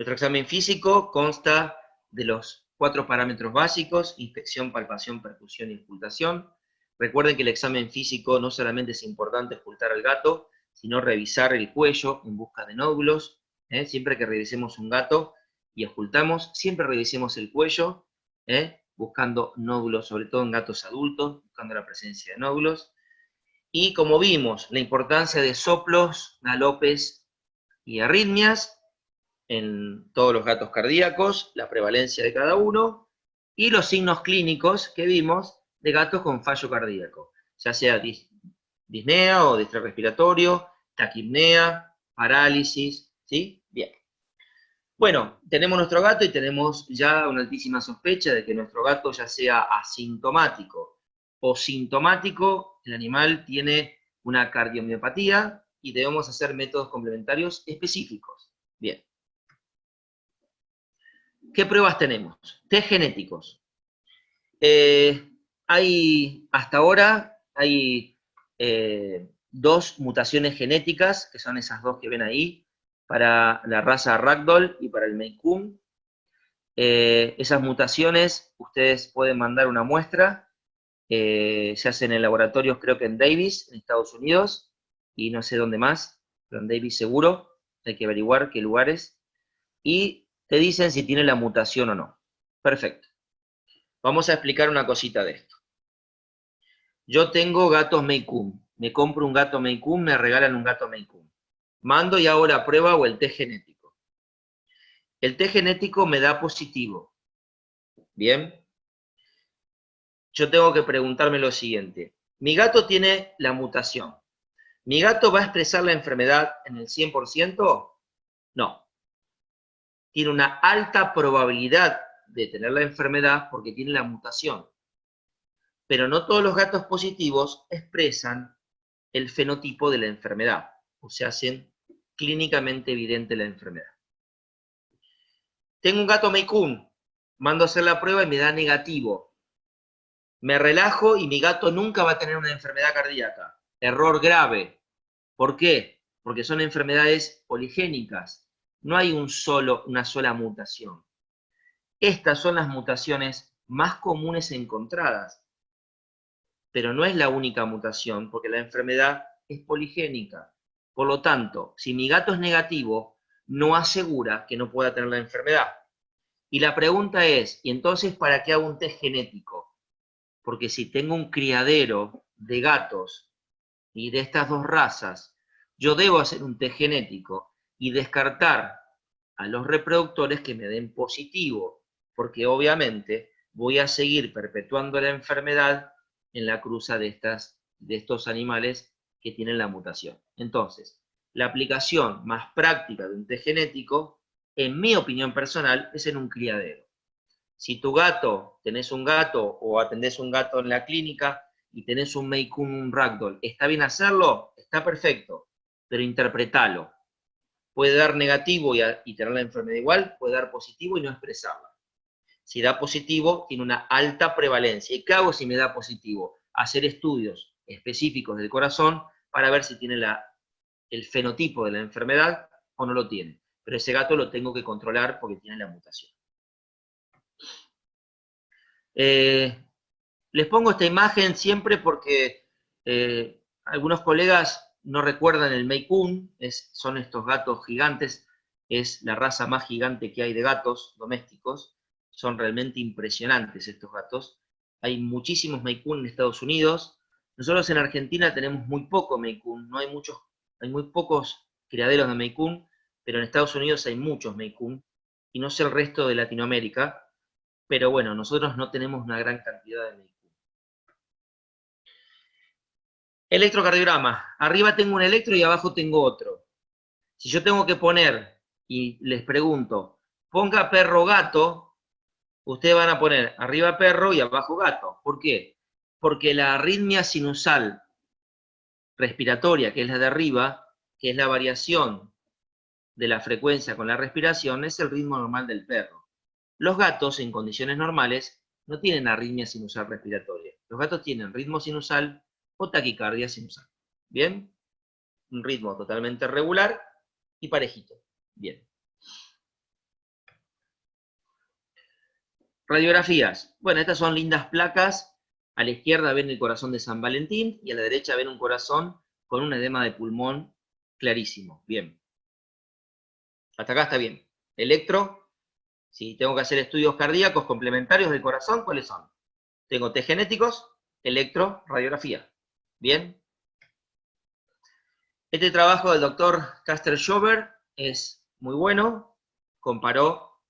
Nuestro examen físico consta de los 4 parámetros básicos: inspección, palpación, percusión y auscultación. Recuerden que el examen físico no solamente es importante auscultar al gato, sino revisar el cuello en busca de nódulos. Siempre que revisemos un gato y auscultamos, siempre revisemos el cuello, buscando nódulos, sobre todo en gatos adultos, buscando la presencia de nódulos. Y como vimos, la importancia de soplos, galopes y arritmias en todos los gatos cardíacos, la prevalencia de cada uno, y los signos clínicos que vimos de gatos con fallo cardíaco, ya sea disnea o distrés respiratorio, taquipnea, parálisis, ¿sí? Bien. Bueno, tenemos nuestro gato y tenemos ya una altísima sospecha de que nuestro gato, ya sea asintomático o sintomático, el animal tiene una cardiomiopatía y debemos hacer métodos complementarios específicos. Bien. ¿Qué pruebas tenemos? Test genéticos. Hasta ahora hay 2 mutaciones genéticas, que son esas 2 que ven ahí, para la raza Ragdoll y para el Maine Coon. Esas mutaciones, ustedes pueden mandar una muestra, se hacen en laboratorios, creo que en Davis, en Estados Unidos, y no sé dónde más, pero en Davis seguro, hay que averiguar qué lugares, y te dicen si tiene la mutación o no. Perfecto. Vamos a explicar una cosita de esto. Yo tengo gatos Maine Coon, me compro un gato Maine Coon, me regalan un gato Maine Coon. Mando y hago la prueba o el test genético. El test genético me da positivo. Bien. Yo tengo que preguntarme lo siguiente. Mi gato tiene la mutación. ¿Mi gato va a expresar la enfermedad en el 100%? No. Tiene una alta probabilidad de tener la enfermedad porque tiene la mutación. Pero no todos los gatos positivos expresan el fenotipo de la enfermedad, o se hacen clínicamente evidente la enfermedad. Tengo un gato Maine Coon, mando a hacer la prueba y me da negativo. Me relajo y mi gato nunca va a tener una enfermedad cardíaca. Error grave. ¿Por qué? Porque son enfermedades poligénicas. No hay una sola mutación. Estas son las mutaciones más comunes encontradas, pero no es la única mutación, porque la enfermedad es poligénica. Por lo tanto, si mi gato es negativo, no asegura que no pueda tener la enfermedad. Y la pregunta es, ¿y entonces para qué hago un test genético? Porque si tengo un criadero de gatos y de estas dos razas, yo debo hacer un test genético y descartar a los reproductores que me den positivo, porque obviamente voy a seguir perpetuando la enfermedad en la cruza de estos animales que tienen la mutación. Entonces, la aplicación más práctica de un test genético, en mi opinión personal, es en un criadero. Si tu gato, tenés un gato o atendés un gato en la clínica y tenés un Maine Coon, un Ragdoll, ¿está bien hacerlo? Está perfecto, pero interpretalo. Puede dar negativo y tener la enfermedad igual, puede dar positivo y no expresarla. Si da positivo, tiene una alta prevalencia. ¿Y qué hago si me da positivo? Hacer estudios específicos del corazón para ver si tiene el fenotipo de la enfermedad o no lo tiene. Pero ese gato lo tengo que controlar porque tiene la mutación. Les pongo esta imagen siempre porque algunos colegas no recuerdan el Maine Coon, son estos gatos gigantes, es la raza más gigante que hay de gatos domésticos, son realmente impresionantes estos gatos. Hay muchísimos Maine Coon en Estados Unidos, nosotros en Argentina tenemos muy poco Maine Coon, no hay muchos, hay muy pocos criaderos de Maine Coon, pero en Estados Unidos hay muchos Maine Coon, y no sé el resto de Latinoamérica, pero bueno, nosotros no tenemos una gran cantidad de Maine Coon. Electrocardiograma. Arriba tengo un electro y abajo tengo otro. Si yo tengo que poner, y les pregunto, ponga perro gato, ustedes van a poner arriba perro y abajo gato. ¿Por qué? Porque la arritmia sinusal respiratoria, que es la de arriba, que es la variación de la frecuencia con la respiración, es el ritmo normal del perro. Los gatos, en condiciones normales, no tienen arritmia sinusal respiratoria. Los gatos tienen ritmo sinusal o taquicardia sinusal. ¿Bien? Un ritmo totalmente regular y parejito. Bien. Radiografías. Bueno, estas son lindas placas. A la izquierda ven el corazón de San Valentín y a la derecha ven un corazón con un edema de pulmón clarísimo. Bien. Hasta acá está bien. Electro. Si tengo que hacer estudios cardíacos complementarios del corazón, ¿cuáles son? Tengo test genéticos, electro, radiografía. Bien. Este trabajo del doctor Caster Schober es muy bueno. Comparó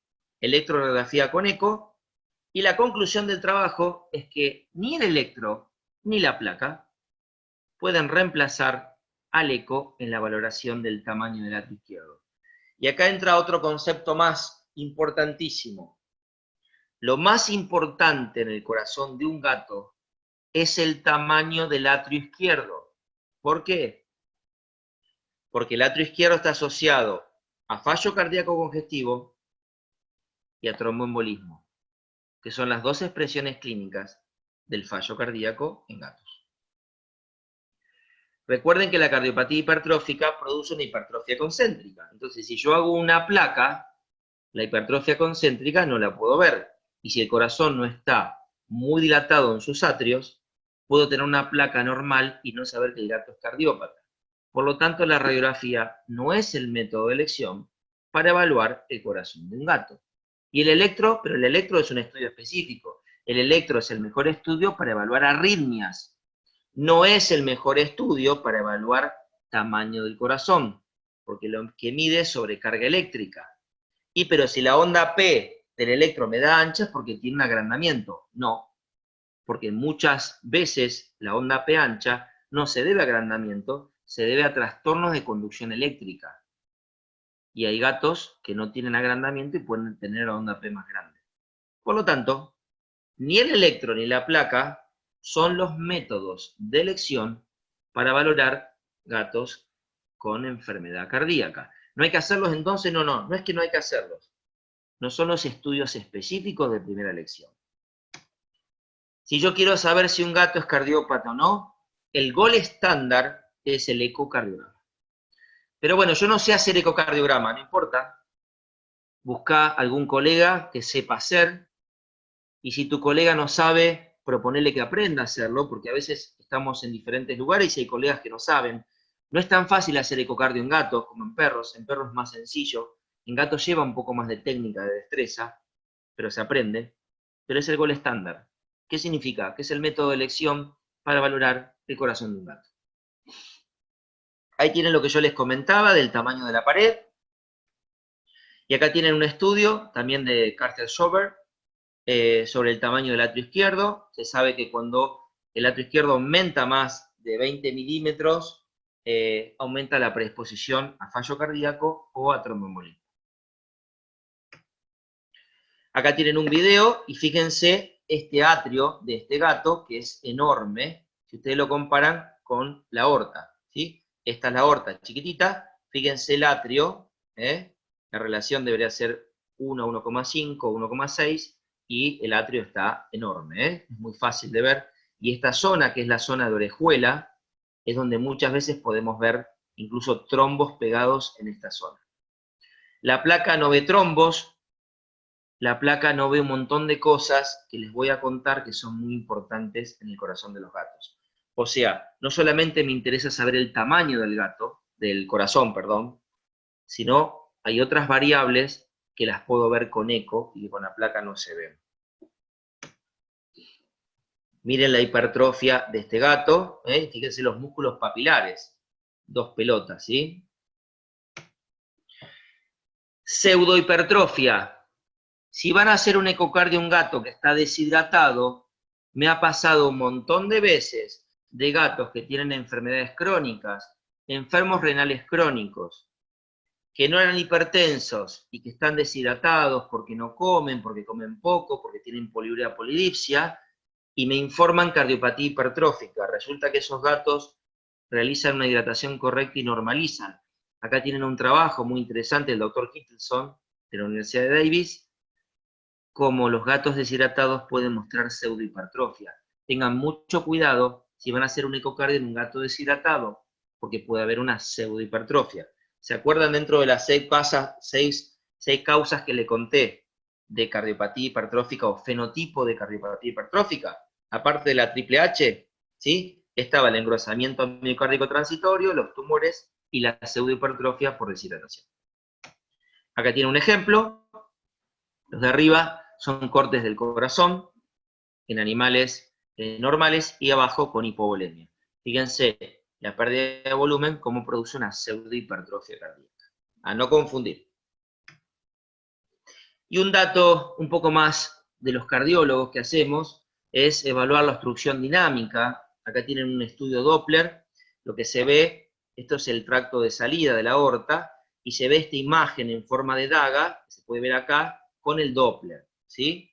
electroradiografía con eco. Y la conclusión del trabajo es que ni el electro ni la placa pueden reemplazar al eco en la valoración del tamaño del atrio izquierdo. Y acá entra otro concepto más importantísimo. Lo más importante en el corazón de un gato es el tamaño del atrio izquierdo. ¿Por qué? Porque el atrio izquierdo está asociado a fallo cardíaco congestivo y a tromboembolismo, que son las dos expresiones clínicas del fallo cardíaco en gatos. Recuerden que la cardiopatía hipertrófica produce una hipertrofia concéntrica. Entonces, si yo hago una placa, La hipertrofia concéntrica no la puedo ver. Y si el corazón no está muy dilatado en sus atrios, puedo tener una placa normal y no saber que el gato es cardiópata. Por lo tanto, la radiografía no es el método de elección para evaluar el corazón de un gato. Y el electro, pero el electro es un estudio específico. El electro es el mejor estudio para evaluar arritmias. No es el mejor estudio para evaluar tamaño del corazón, porque lo que mide es sobrecarga eléctrica. Y pero si la onda P del electro me da ancha es porque tiene un agrandamiento. No, porque muchas veces la onda P ancha no se debe a agrandamiento, se debe a trastornos de conducción eléctrica. Y hay gatos que no tienen agrandamiento y pueden tener la onda P más grande. Por lo tanto, ni el electro ni la placa son los métodos de elección para valorar gatos con enfermedad cardíaca. ¿No hay que hacerlos entonces? No es que no hay que hacerlos. No son los estudios específicos de primera elección. Si yo quiero saber si un gato es cardiópata o no, el gol estándar es el ecocardiograma. Pero bueno, yo no sé hacer ecocardiograma, no importa. Busca algún colega que sepa hacer, y si tu colega no sabe, proponele que aprenda a hacerlo, porque a veces estamos en diferentes lugares y hay colegas que no saben. No es tan fácil hacer ecocardio en gatos como en perros es más sencillo. En gatos lleva un poco más de técnica, de destreza, pero se aprende. Pero es el gol estándar. ¿Qué significa? Que es el método de elección para valorar el corazón de un gato. Ahí tienen lo que yo les comentaba del tamaño de la pared. Y acá tienen un estudio también de Carter-Schober sobre el tamaño del atrio izquierdo. Se sabe que cuando el atrio izquierdo aumenta más de 20 milímetros, aumenta la predisposición a fallo cardíaco o a tromboembolismo. Acá tienen un video y fíjense este atrio de este gato, que es enorme, si ustedes lo comparan con la aorta, ¿sí? Esta es la aorta chiquitita, fíjense el atrio, la relación debería ser 1, 1,5, 1,6, y el atrio está enorme, es muy fácil de ver, y esta zona, que es la zona de orejuela, es donde muchas veces podemos ver incluso trombos pegados en esta zona. La placa no ve trombos, la placa no ve un montón de cosas que les voy a contar que son muy importantes en el corazón de los gatos. O sea, no solamente me interesa saber el tamaño del gato, del corazón, perdón, sino hay otras variables que las puedo ver con eco y que con la placa no se ven. Miren la hipertrofia de este gato, fíjense los músculos papilares, 2 pelotas, ¿sí? Pseudohipertrofia. Si van a hacer un ecocardio a un gato que está deshidratado, me ha pasado un montón de veces de gatos que tienen enfermedades crónicas, enfermos renales crónicos, que no eran hipertensos y que están deshidratados porque no comen, porque comen poco, porque tienen poliuria polidipsia, y me informan cardiopatía hipertrófica. Resulta que esos gatos realizan una hidratación correcta y normalizan. Acá tienen un trabajo muy interesante del doctor Kittelson de la Universidad de Davis, cómo los gatos deshidratados pueden mostrar pseudohipertrofia. Tengan mucho cuidado si van a hacer un ecocardio en un gato deshidratado, porque puede haber una pseudohipertrofia. ¿Se acuerdan dentro de las 6 causas que le conté de cardiopatía hipertrófica o fenotipo de cardiopatía hipertrófica? Aparte de la triple H, ¿sí? Estaba el engrosamiento miocárdico transitorio, los tumores y la pseudohipertrofia por deshidratación. Acá tiene un ejemplo. Los de arriba son cortes del corazón en animales normales y abajo con hipovolemia. Fíjense, la pérdida de volumen, cómo produce una pseudohipertrofia cardíaca. A no confundir. Y un dato un poco más de los cardiólogos que hacemos es evaluar la obstrucción dinámica. Acá tienen un estudio Doppler. Lo que se ve, esto es el tracto de salida de la aorta, y se ve esta imagen en forma de daga, se puede ver acá, con el Doppler, ¿sí?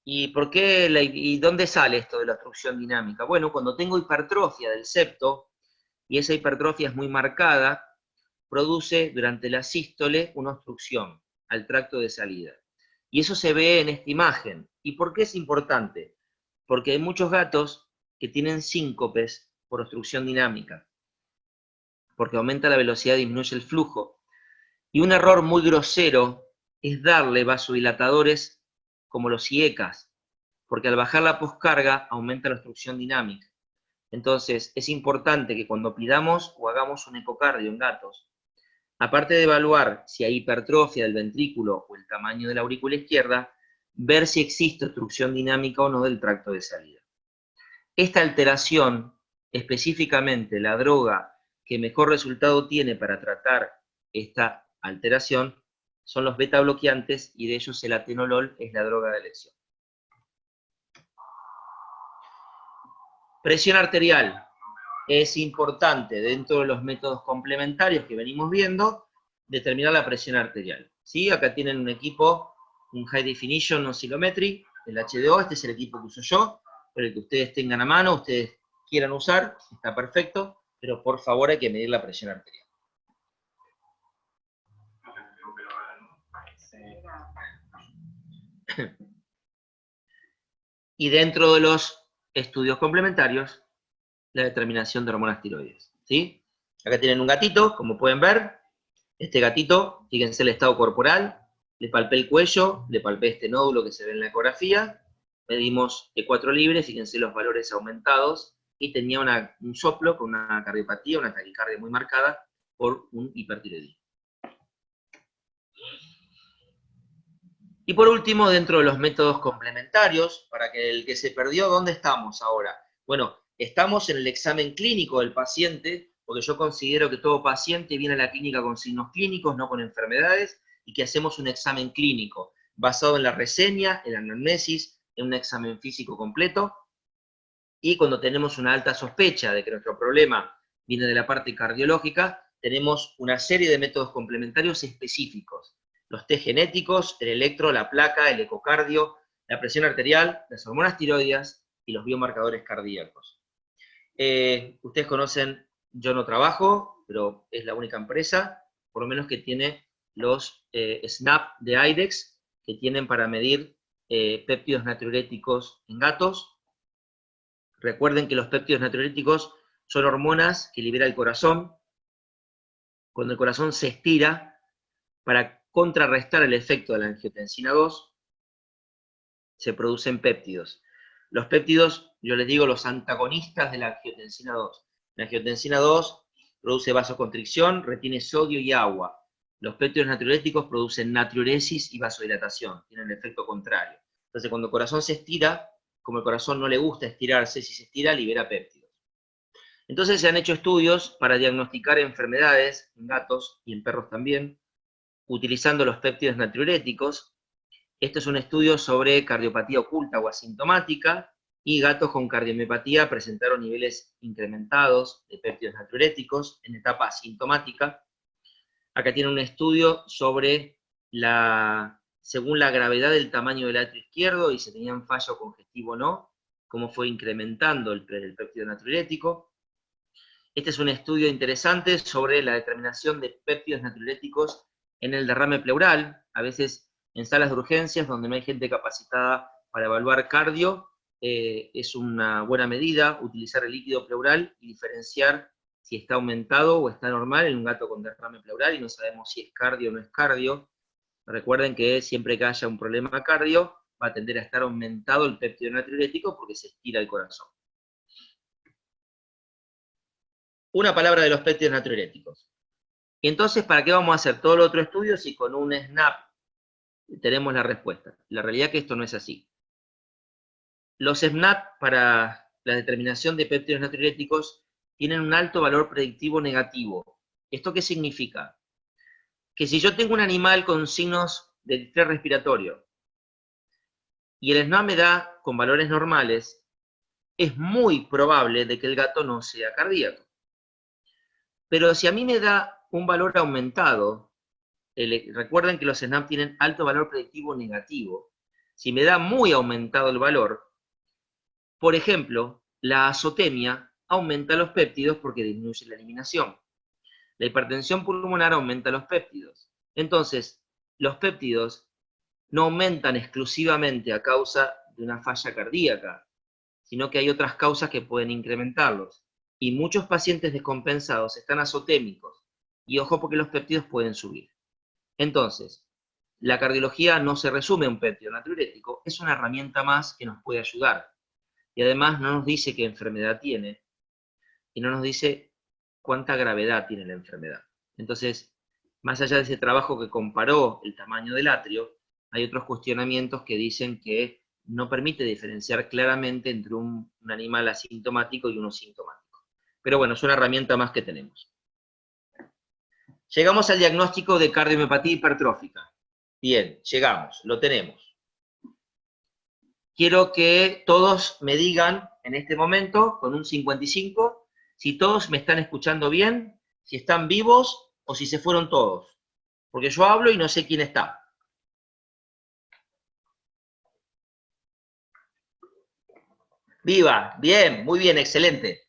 ¿Y por qué y dónde sale esto de la obstrucción dinámica? Bueno, cuando tengo hipertrofia del septo, y esa hipertrofia es muy marcada, produce durante la sístole una obstrucción al tracto de salida. Y eso se ve en esta imagen. ¿Y por qué es importante? Porque hay muchos gatos que tienen síncopes por obstrucción dinámica, porque aumenta la velocidad, disminuye el flujo. Y un error muy grosero es darle vasodilatadores como los IECAs, porque al bajar la poscarga aumenta la obstrucción dinámica. Entonces, es importante que cuando pidamos o hagamos un ecocardio en gatos, aparte de evaluar si hay hipertrofia del ventrículo o el tamaño de la aurícula izquierda, ver si existe obstrucción dinámica o no del tracto de salida. Esta alteración, específicamente la droga que mejor resultado tiene para tratar esta alteración, son los beta bloqueantes, y de ellos el atenolol es la droga de elección. Presión arterial. Es importante, dentro de los métodos complementarios que venimos viendo, determinar la presión arterial. ¿Sí? Acá tienen un equipo, un High Definition Oscillometry, el HDO, este es el equipo que uso yo, pero el que ustedes tengan a mano, ustedes quieran usar, está perfecto, pero por favor hay que medir la presión arterial. Y dentro de los estudios complementarios, la determinación de hormonas tiroides. ¿Sí? Acá tienen un gatito, como pueden ver. Este gatito, fíjense el estado corporal, le palpé el cuello, le palpé este nódulo que se ve en la ecografía, medimos E4 libre, fíjense los valores aumentados, y tenía un soplo con una cardiopatía, una taquicardia muy marcada por un hipertiroidismo. Y por último, dentro de los métodos complementarios, para que el que se perdió, ¿dónde estamos ahora? Bueno, estamos en el examen clínico del paciente, porque yo considero que todo paciente viene a la clínica con signos clínicos, no con enfermedades, y que hacemos un examen clínico, basado en la reseña, en la anamnesis, en un examen físico completo, y cuando tenemos una alta sospecha de que nuestro problema viene de la parte cardiológica, tenemos una serie de métodos complementarios específicos. Los test genéticos, el electro, la placa, el ecocardio, la presión arterial, las hormonas tiroides y los biomarcadores cardíacos. Ustedes conocen, yo no trabajo, pero es la única empresa, por lo menos que tiene los SNAP de IDEX, que tienen para medir péptidos natriuréticos en gatos. Recuerden que los péptidos natriuréticos son hormonas que libera el corazón. Cuando el corazón se estira, para contrarrestar el efecto de la angiotensina 2, se producen péptidos. Los péptidos, yo les digo, los antagonistas de la angiotensina 2. La angiotensina 2 produce vasoconstricción, retiene sodio y agua. Los péptidos natriuréticos producen natriuresis y vasodilatación, tienen el efecto contrario. Entonces, cuando el corazón se estira, como el corazón no le gusta estirarse, si se estira, libera péptidos. Entonces se han hecho estudios para diagnosticar enfermedades en gatos y en perros también, utilizando los péptidos natriuréticos. Esto es un estudio sobre cardiopatía oculta o asintomática, y gatos con cardiomiopatía presentaron niveles incrementados de péptidos natriuréticos en etapa asintomática. Acá tiene un estudio sobre según la gravedad del tamaño del atrio izquierdo y si tenían fallo congestivo o no, cómo fue incrementando el péptido natriurético. Este es un estudio interesante sobre la determinación de péptidos natriuréticos en el derrame pleural. A veces en salas de urgencias donde no hay gente capacitada para evaluar cardio, es una buena medida utilizar el líquido pleural y diferenciar si está aumentado o está normal en un gato con derrame pleural, y no sabemos si es cardio o no es cardio. Recuerden que siempre que haya un problema cardio, va a tender a estar aumentado el péptido natriurético porque se estira el corazón. Una palabra de los péptidos natriuréticos. Y entonces, ¿para qué vamos a hacer todo el otro estudio si con un SNAP tenemos la respuesta? La realidad es que esto no es así. Los SNAP para la determinación de péptidos natriuréticos tienen un alto valor predictivo negativo. ¿Esto qué significa? Que si yo tengo un animal con signos de distrés respiratorio y el SNAP me da con valores normales, es muy probable de que el gato no sea cardíaco. Pero si a mí me da un valor aumentado, recuerden que los SNAP tienen alto valor predictivo negativo, si me da muy aumentado el valor, por ejemplo, la azotemia aumenta los péptidos porque disminuye la eliminación. La hipertensión pulmonar aumenta los péptidos. Entonces, los péptidos no aumentan exclusivamente a causa de una falla cardíaca, sino que hay otras causas que pueden incrementarlos. Y muchos pacientes descompensados están azotémicos. Y ojo porque los péptidos pueden subir. Entonces, la cardiología no se resume a un péptido natriurético, es una herramienta más que nos puede ayudar. Y además no nos dice qué enfermedad tiene, y no nos dice cuánta gravedad tiene la enfermedad. Entonces, más allá de ese trabajo que comparó el tamaño del atrio, hay otros cuestionamientos que dicen que no permite diferenciar claramente entre un animal asintomático y uno sintomático. Pero bueno, es una herramienta más que tenemos. Llegamos al diagnóstico de cardiomiopatía hipertrófica. Bien, llegamos, lo tenemos. Quiero que todos me digan en este momento, con un 55, si todos me están escuchando bien, si están vivos o si se fueron todos. Porque yo hablo y no sé quién está. Viva, bien, muy bien, excelente.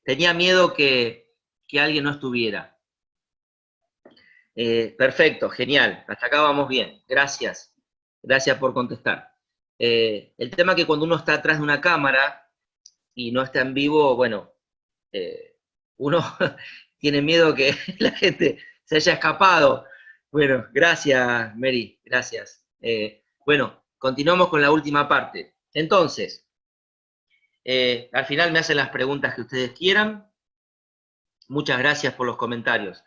Tenía miedo que alguien no estuviera. Perfecto, genial, hasta acá vamos bien, gracias. Gracias por contestar. El tema es que cuando uno está atrás de una cámara y no está en vivo, bueno, uno tiene miedo que la gente se haya escapado. Bueno, gracias, Mary, gracias. Bueno, continuamos con la última parte. Entonces, al final me hacen las preguntas que ustedes quieran. Muchas gracias por los comentarios.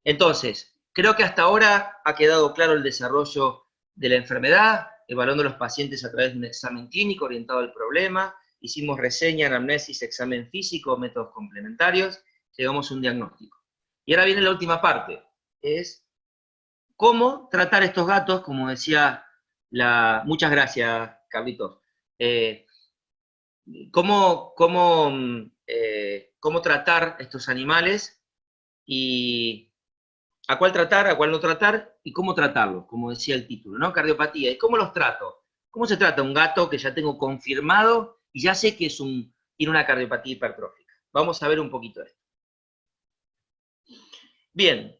Entonces, creo que hasta ahora ha quedado claro el desarrollo de la enfermedad, evaluando a los pacientes a través de un examen clínico orientado al problema, hicimos reseña, anamnesis, examen físico, métodos complementarios, llegamos a un diagnóstico. Y ahora viene la última parte, es cómo tratar estos gatos, como decía Muchas gracias, Carlitos. Cómo tratar estos animales y a cuál tratar, a cuál no tratar y cómo tratarlos, como decía el título, ¿no? Cardiopatía. ¿Y cómo los trato? ¿Cómo se trata un gato que ya tengo confirmado y ya sé que tiene una cardiopatía hipertrófica? Vamos a ver un poquito de esto. Bien,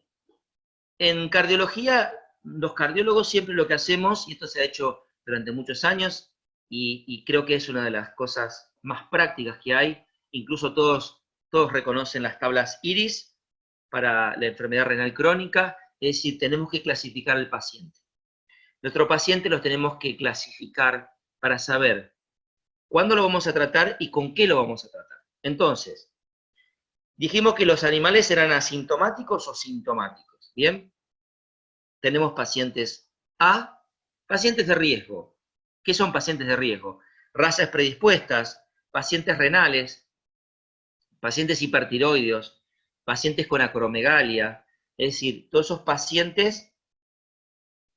en cardiología, los cardiólogos siempre lo que hacemos, y esto se ha hecho durante muchos años, y creo que es una de las cosas más prácticas que hay, incluso todos reconocen las tablas IRIS para la enfermedad renal crónica, es decir, tenemos que clasificar al paciente. Nuestro paciente los tenemos que clasificar para saber cuándo lo vamos a tratar y con qué lo vamos a tratar. Entonces, dijimos que los animales eran asintomáticos o sintomáticos, ¿bien? Tenemos pacientes A, pacientes de riesgo. ¿Qué son pacientes de riesgo? Razas predispuestas, pacientes renales, pacientes hipertiroideos, pacientes con acromegalia, es decir, todos esos pacientes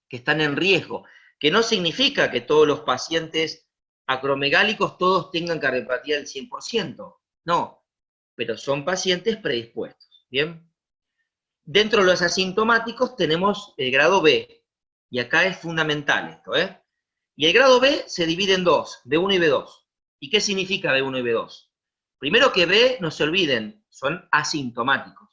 que están en riesgo, que no significa que todos los pacientes acromegálicos todos tengan cardiopatía del 100%, no, pero son pacientes predispuestos, ¿bien? Dentro de los asintomáticos tenemos el grado B, y acá es fundamental esto, ¿eh? Y el grado B se divide en dos, B1 y B2. ¿Y qué significa B1 y B2? Primero que B, no se olviden, son asintomáticos.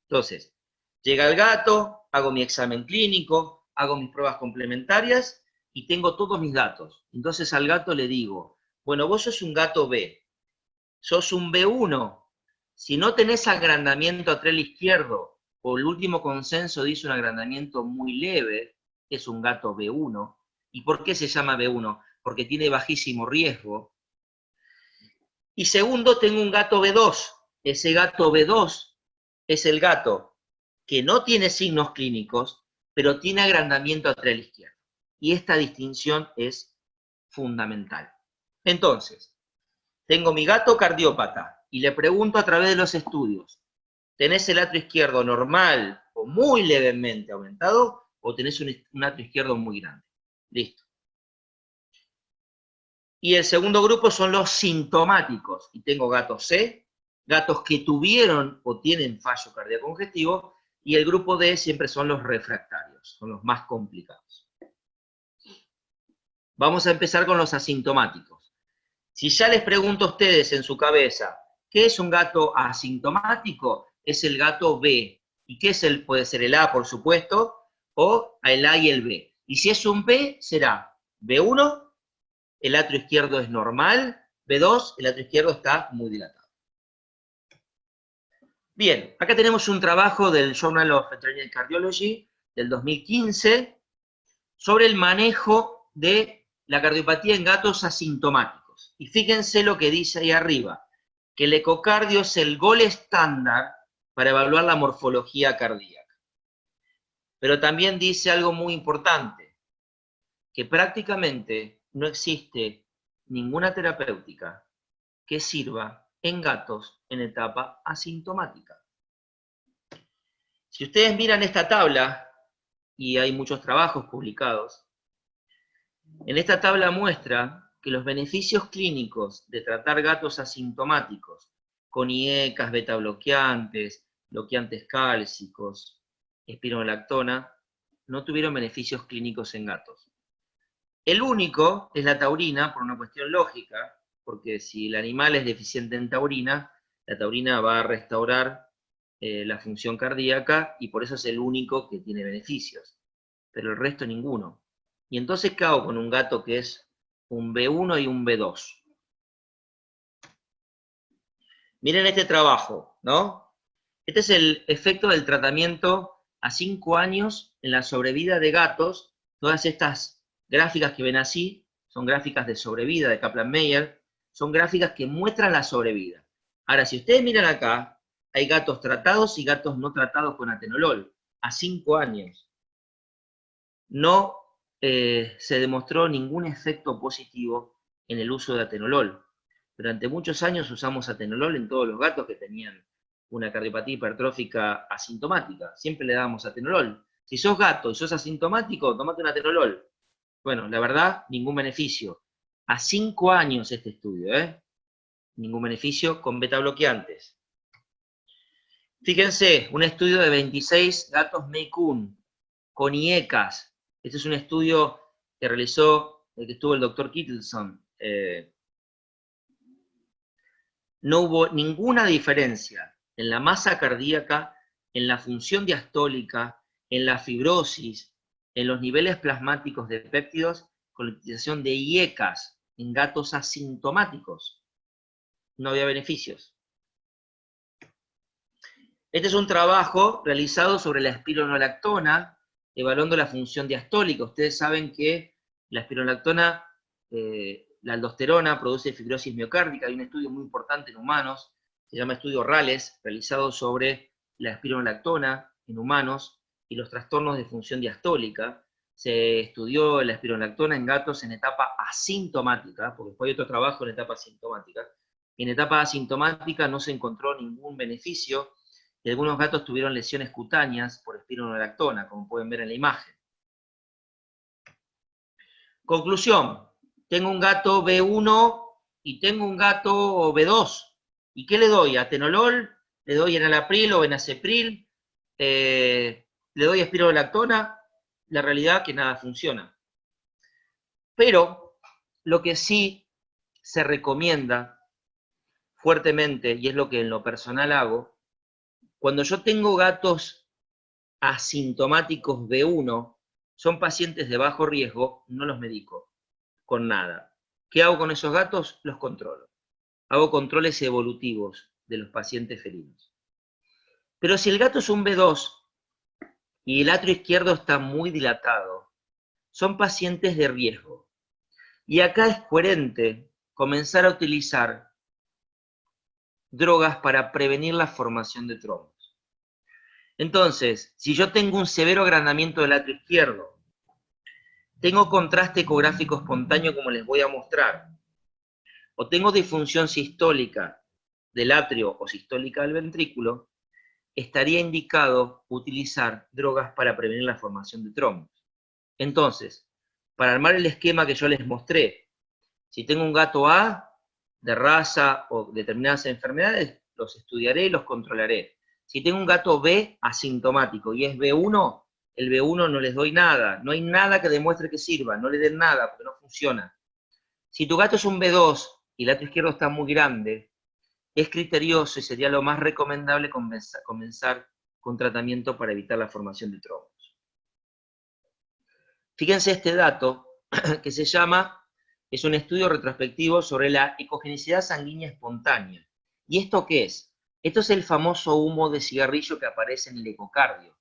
Entonces, llega el gato, hago mi examen clínico, hago mis pruebas complementarias y tengo todos mis datos. Entonces al gato le digo, bueno, vos sos un gato B, sos un B1. Si no tenés agrandamiento atril izquierdo, o el último consenso dice un agrandamiento muy leve, es un gato B1. ¿Y por qué se llama B1? Porque tiene bajísimo riesgo. Y segundo, tengo un gato B2. Ese gato B2 es el gato que no tiene signos clínicos, pero tiene agrandamiento atrial izquierdo. Y esta distinción es fundamental. Entonces, tengo mi gato cardiópata y le pregunto a través de los estudios, ¿tenés el atrio izquierdo normal o muy levemente aumentado o tenés un atrio izquierdo muy grande? Listo. Y el segundo grupo son los sintomáticos. Y tengo gatos C, gatos que tuvieron o tienen fallo cardíaco congestivo, y el grupo D siempre son los refractarios, son los más complicados. Vamos a empezar con los asintomáticos. Si ya les pregunto a ustedes en su cabeza, ¿qué es un gato asintomático? Es el gato B. ¿Y qué es puede ser el A, por supuesto, o el A y el B? Y si es un B, será B1, el atrio izquierdo es normal, B2, el atrio izquierdo está muy dilatado. Bien, acá tenemos un trabajo del Journal of Veterinary Cardiology del 2015 sobre el manejo de la cardiopatía en gatos asintomáticos. Y fíjense lo que dice ahí arriba, que el ecocardio es el gol estándar para evaluar la morfología cardíaca. Pero también dice algo muy importante, que prácticamente no existe ninguna terapéutica que sirva en gatos en etapa asintomática. Si ustedes miran esta tabla, y hay muchos trabajos publicados, en esta tabla muestra que los beneficios clínicos de tratar gatos asintomáticos con IECAS, beta-bloqueantes, bloqueantes cálcicos, espironolactona, no tuvieron beneficios clínicos en gatos. El único es la taurina, por una cuestión lógica, porque si el animal es deficiente en taurina, la taurina va a restaurar la función cardíaca y por eso es el único que tiene beneficios, pero el resto ninguno. Y entonces, ¿qué hago con un gato que es un B1 y un B2? Miren este trabajo, ¿no? Este es el efecto del tratamiento a 5 años en la sobrevida de gatos. Todas estas gráficas que ven así son gráficas de sobrevida de Kaplan-Meier, son gráficas que muestran la sobrevida. Ahora, si ustedes miran acá, hay gatos tratados y gatos no tratados con atenolol, a 5 años. No se demostró ningún efecto positivo en el uso de atenolol. Durante muchos años usamos atenolol en todos los gatos que tenían una cardiopatía hipertrófica asintomática. Siempre le dábamos atenolol. Si sos gato y sos asintomático, tomate un atenolol. Bueno, la verdad, ningún beneficio. A 5 años este estudio, ningún beneficio con beta bloqueantes. Fíjense, un estudio de 26 gatos Maine Coon con IECAS. Este es un estudio que realizó, el que estuvo el doctor Kittleson. No hubo ninguna diferencia en la masa cardíaca, en la función diastólica, en la fibrosis, en los niveles plasmáticos de péptidos con la utilización de IECAS en gatos asintomáticos. No había beneficios. Este es un trabajo realizado sobre la espironolactona, evaluando la función diastólica. Ustedes saben que la espironolactona, la aldosterona, produce fibrosis miocárdica. Hay un estudio muy importante en humanos, se llama estudio Rales, realizado sobre la espironolactona en humanos y los trastornos de función diastólica. Se estudió la espironolactona en gatos en etapa asintomática, porque después hay otro trabajo en etapa asintomática. En etapa asintomática no se encontró ningún beneficio, y algunos gatos tuvieron lesiones cutáneas por espironolactona, como pueden ver en la imagen. Conclusión, tengo un gato B1 y tengo un gato B2. ¿Y qué le doy? ¿Atenolol? ¿Le doy enalapril o enacepril? ¿Le doy espironolactona? La realidad es que nada funciona. Pero lo que sí se recomienda fuertemente, y es lo que en lo personal hago, cuando yo tengo gatos asintomáticos B1, son pacientes de bajo riesgo, no los medico con nada. ¿Qué hago con esos gatos? Los controlo. Hago controles evolutivos de los pacientes felinos. Pero si el gato es un B2 y el atrio izquierdo está muy dilatado, son pacientes de riesgo. Y acá es coherente comenzar a utilizar drogas para prevenir la formación de trombos. Entonces, si yo tengo un severo agrandamiento del atrio izquierdo, tengo contraste ecográfico espontáneo como les voy a mostrar, o tengo disfunción sistólica del atrio o sistólica del ventrículo, estaría indicado utilizar drogas para prevenir la formación de trombos. Entonces, para armar el esquema que yo les mostré, si tengo un gato A de raza o determinadas enfermedades, los estudiaré y los controlaré. Si tengo un gato B asintomático y es B1, el B1 no les doy nada, no hay nada que demuestre que sirva, no le den nada porque no funciona. Si tu gato es un B2 y el atrio izquierdo está muy grande, es criterioso y sería lo más recomendable comenzar con tratamiento para evitar la formación de trombos. Fíjense este dato que se llama, es un estudio retrospectivo sobre la ecogenicidad sanguínea espontánea. ¿Y esto qué es? Esto es el famoso humo de cigarrillo que aparece en el ecocardio.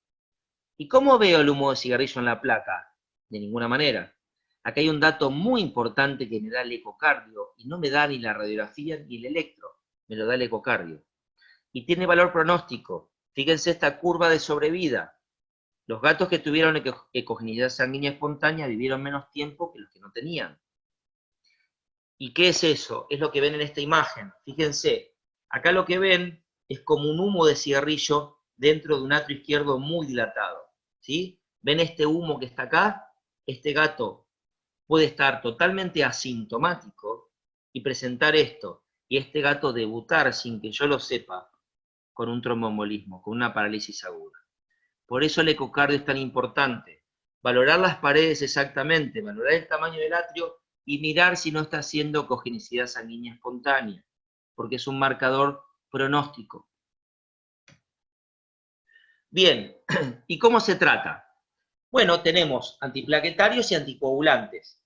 ¿Y cómo veo el humo de cigarrillo en la placa? De ninguna manera. Acá hay un dato muy importante que me da el ecocardio, y no me da ni la radiografía ni el electro, me lo da el ecocardio. Y tiene valor pronóstico. Fíjense esta curva de sobrevida. Los gatos que tuvieron ecogenicidad sanguínea espontánea vivieron menos tiempo que los que no tenían. ¿Y qué es eso? Es lo que ven en esta imagen. Fíjense, acá lo que ven es como un humo de cigarrillo dentro de un atrio izquierdo muy dilatado. ¿Sí? ¿Ven este humo que está acá? Este gato puede estar totalmente asintomático y presentar esto, y este gato debutar sin que yo lo sepa con un tromboembolismo, con una parálisis aguda. Por eso el ecocardio es tan importante. Valorar las paredes exactamente, valorar el tamaño del atrio y mirar si no está haciendo ecogenicidad sanguínea espontánea, porque es un marcador pronóstico. Bien, ¿y cómo se trata? Bueno, tenemos antiplaquetarios y anticoagulantes.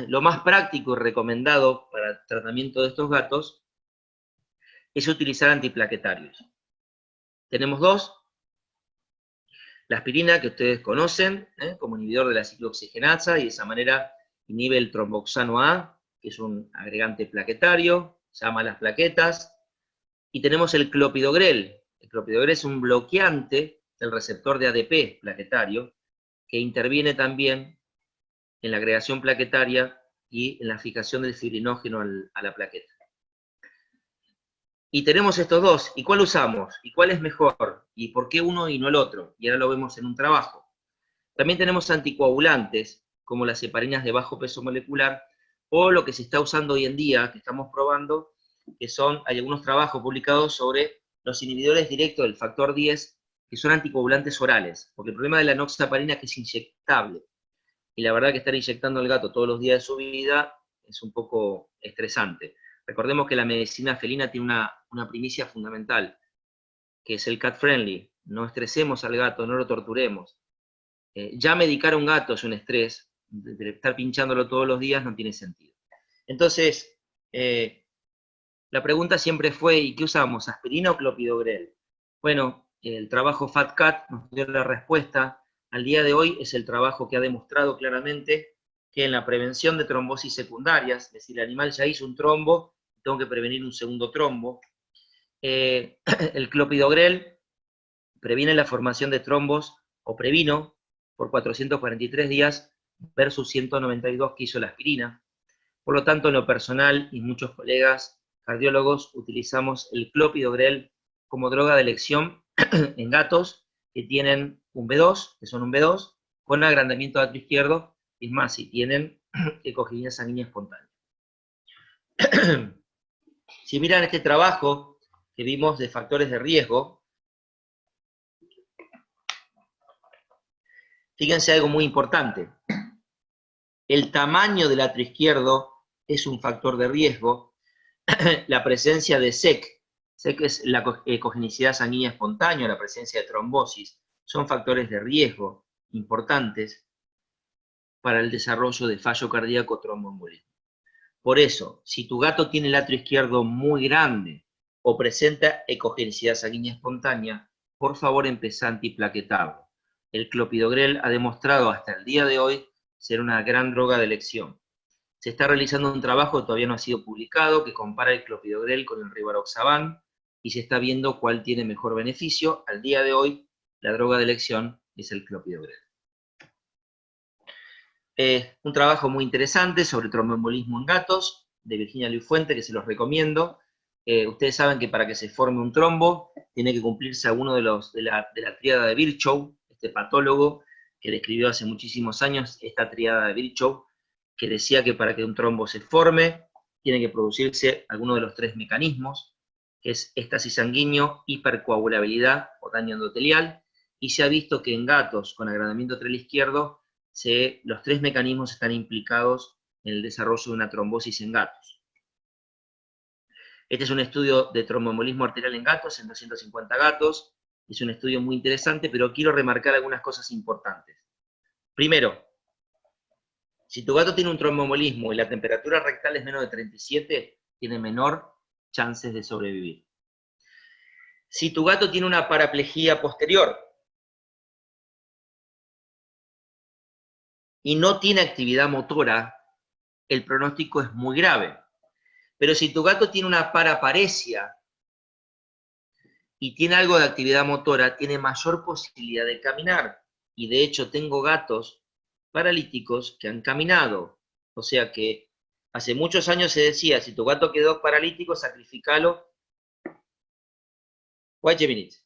Lo más práctico y recomendado para el tratamiento de estos gatos es utilizar antiplaquetarios. Tenemos dos. La aspirina, que ustedes conocen, como inhibidor de la ciclooxigenasa, y de esa manera inhibe el tromboxano A, que es un agregante plaquetario, llama a las plaquetas. Y tenemos el clopidogrel. El clopidogrel es un bloqueante del receptor de ADP plaquetario, que interviene también en la agregación plaquetaria y en la fijación del fibrinógeno a la plaqueta. Y tenemos estos dos, ¿y cuál usamos? ¿Y cuál es mejor? ¿Y por qué uno y no el otro? Y ahora lo vemos en un trabajo. También tenemos anticoagulantes, como las heparinas de bajo peso molecular, o lo que se está usando hoy en día, que estamos probando, que hay algunos trabajos publicados sobre los inhibidores directos del factor 10, que son anticoagulantes orales, porque el problema de la enoxaparina es que es inyectable, y la verdad que estar inyectando al gato todos los días de su vida es un poco estresante. Recordemos que la medicina felina tiene una primicia fundamental, que es el cat friendly. No estresemos al gato, no lo torturemos. Ya medicar a un gato es un estrés, de estar pinchándolo todos los días no tiene sentido. Entonces, la pregunta siempre fue, ¿y qué usamos? ¿Aspirina o clopidogrel? Bueno, el trabajo FATCAT nos dio la respuesta. Al día de hoy es el trabajo que ha demostrado claramente que en la prevención de trombosis secundarias, es decir, el animal ya hizo un trombo, tengo que prevenir un segundo trombo. El clopidogrel previene la formación de trombos, o previno, por 443 días versus 192 que hizo la aspirina. Por lo tanto, en lo personal, y muchos colegas cardiólogos, utilizamos el clopidogrel como droga de elección en gatos que tienen un B2, que son un B2, con agrandamiento de atrio izquierdo, es más, si tienen ecogenia sanguínea espontánea. Si miran este trabajo que vimos de factores de riesgo, fíjense algo muy importante. El tamaño del atrio izquierdo es un factor de riesgo. La presencia de SEC es la ecogenicidad sanguínea espontánea, la presencia de trombosis, son factores de riesgo importantes para el desarrollo de fallo cardíaco tromboembolismo. Por eso, si tu gato tiene el atrio izquierdo muy grande o presenta ecogenicidad sanguínea espontánea, por favor empezá antiplaquetarlo. El clopidogrel ha demostrado hasta el día de hoy ser una gran droga de elección. Se está realizando un trabajo que todavía no ha sido publicado, que compara el clopidogrel con el rivaroxaban, y se está viendo cuál tiene mejor beneficio. Al día de hoy, la droga de elección es el clopidogrel. Un trabajo muy interesante sobre tromboembolismo en gatos, de Virginia Luis-Fuente, que se los recomiendo. Ustedes saben que para que se forme un trombo, tiene que cumplirse alguno de la tríada de Virchow, este patólogo que describió hace muchísimos años esta tríada de Virchow, que decía que para que un trombo se forme, tiene que producirse alguno de los tres mecanismos, que es éxtasis sanguíneo, hipercoagulabilidad o daño endotelial, y se ha visto que en gatos con agrandamiento atrial izquierdo, los tres mecanismos están implicados en el desarrollo de una trombosis en gatos. Este es un estudio de tromboembolismo arterial en gatos, en 250 gatos, es un estudio muy interesante, pero quiero remarcar algunas cosas importantes. Primero, si tu gato tiene un tromboembolismo y la temperatura rectal es menos de 37, tiene menor chances de sobrevivir. Si tu gato tiene una paraplegia posterior y no tiene actividad motora, el pronóstico es muy grave. Pero si tu gato tiene una paraparesia y tiene algo de actividad motora, tiene mayor posibilidad de caminar. Y de hecho tengo gatos paralíticos que han caminado. O sea que hace muchos años se decía, si tu gato quedó paralítico, sacrificalo. Wait a minute.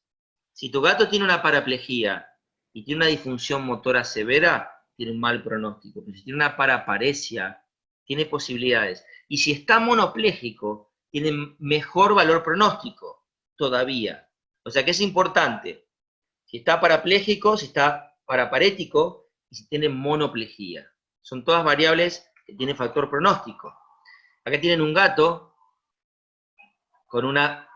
Si tu gato tiene una paraplegia y tiene una disfunción motora severa, tiene un mal pronóstico. Pero si tiene una paraparesia, tiene posibilidades. Y si está monopléjico, tiene mejor valor pronóstico todavía. O sea que es importante. Si está parapléjico, si está paraparético y si tiene monoplegia. Son todas variables que tienen factor pronóstico. Acá tienen un gato con una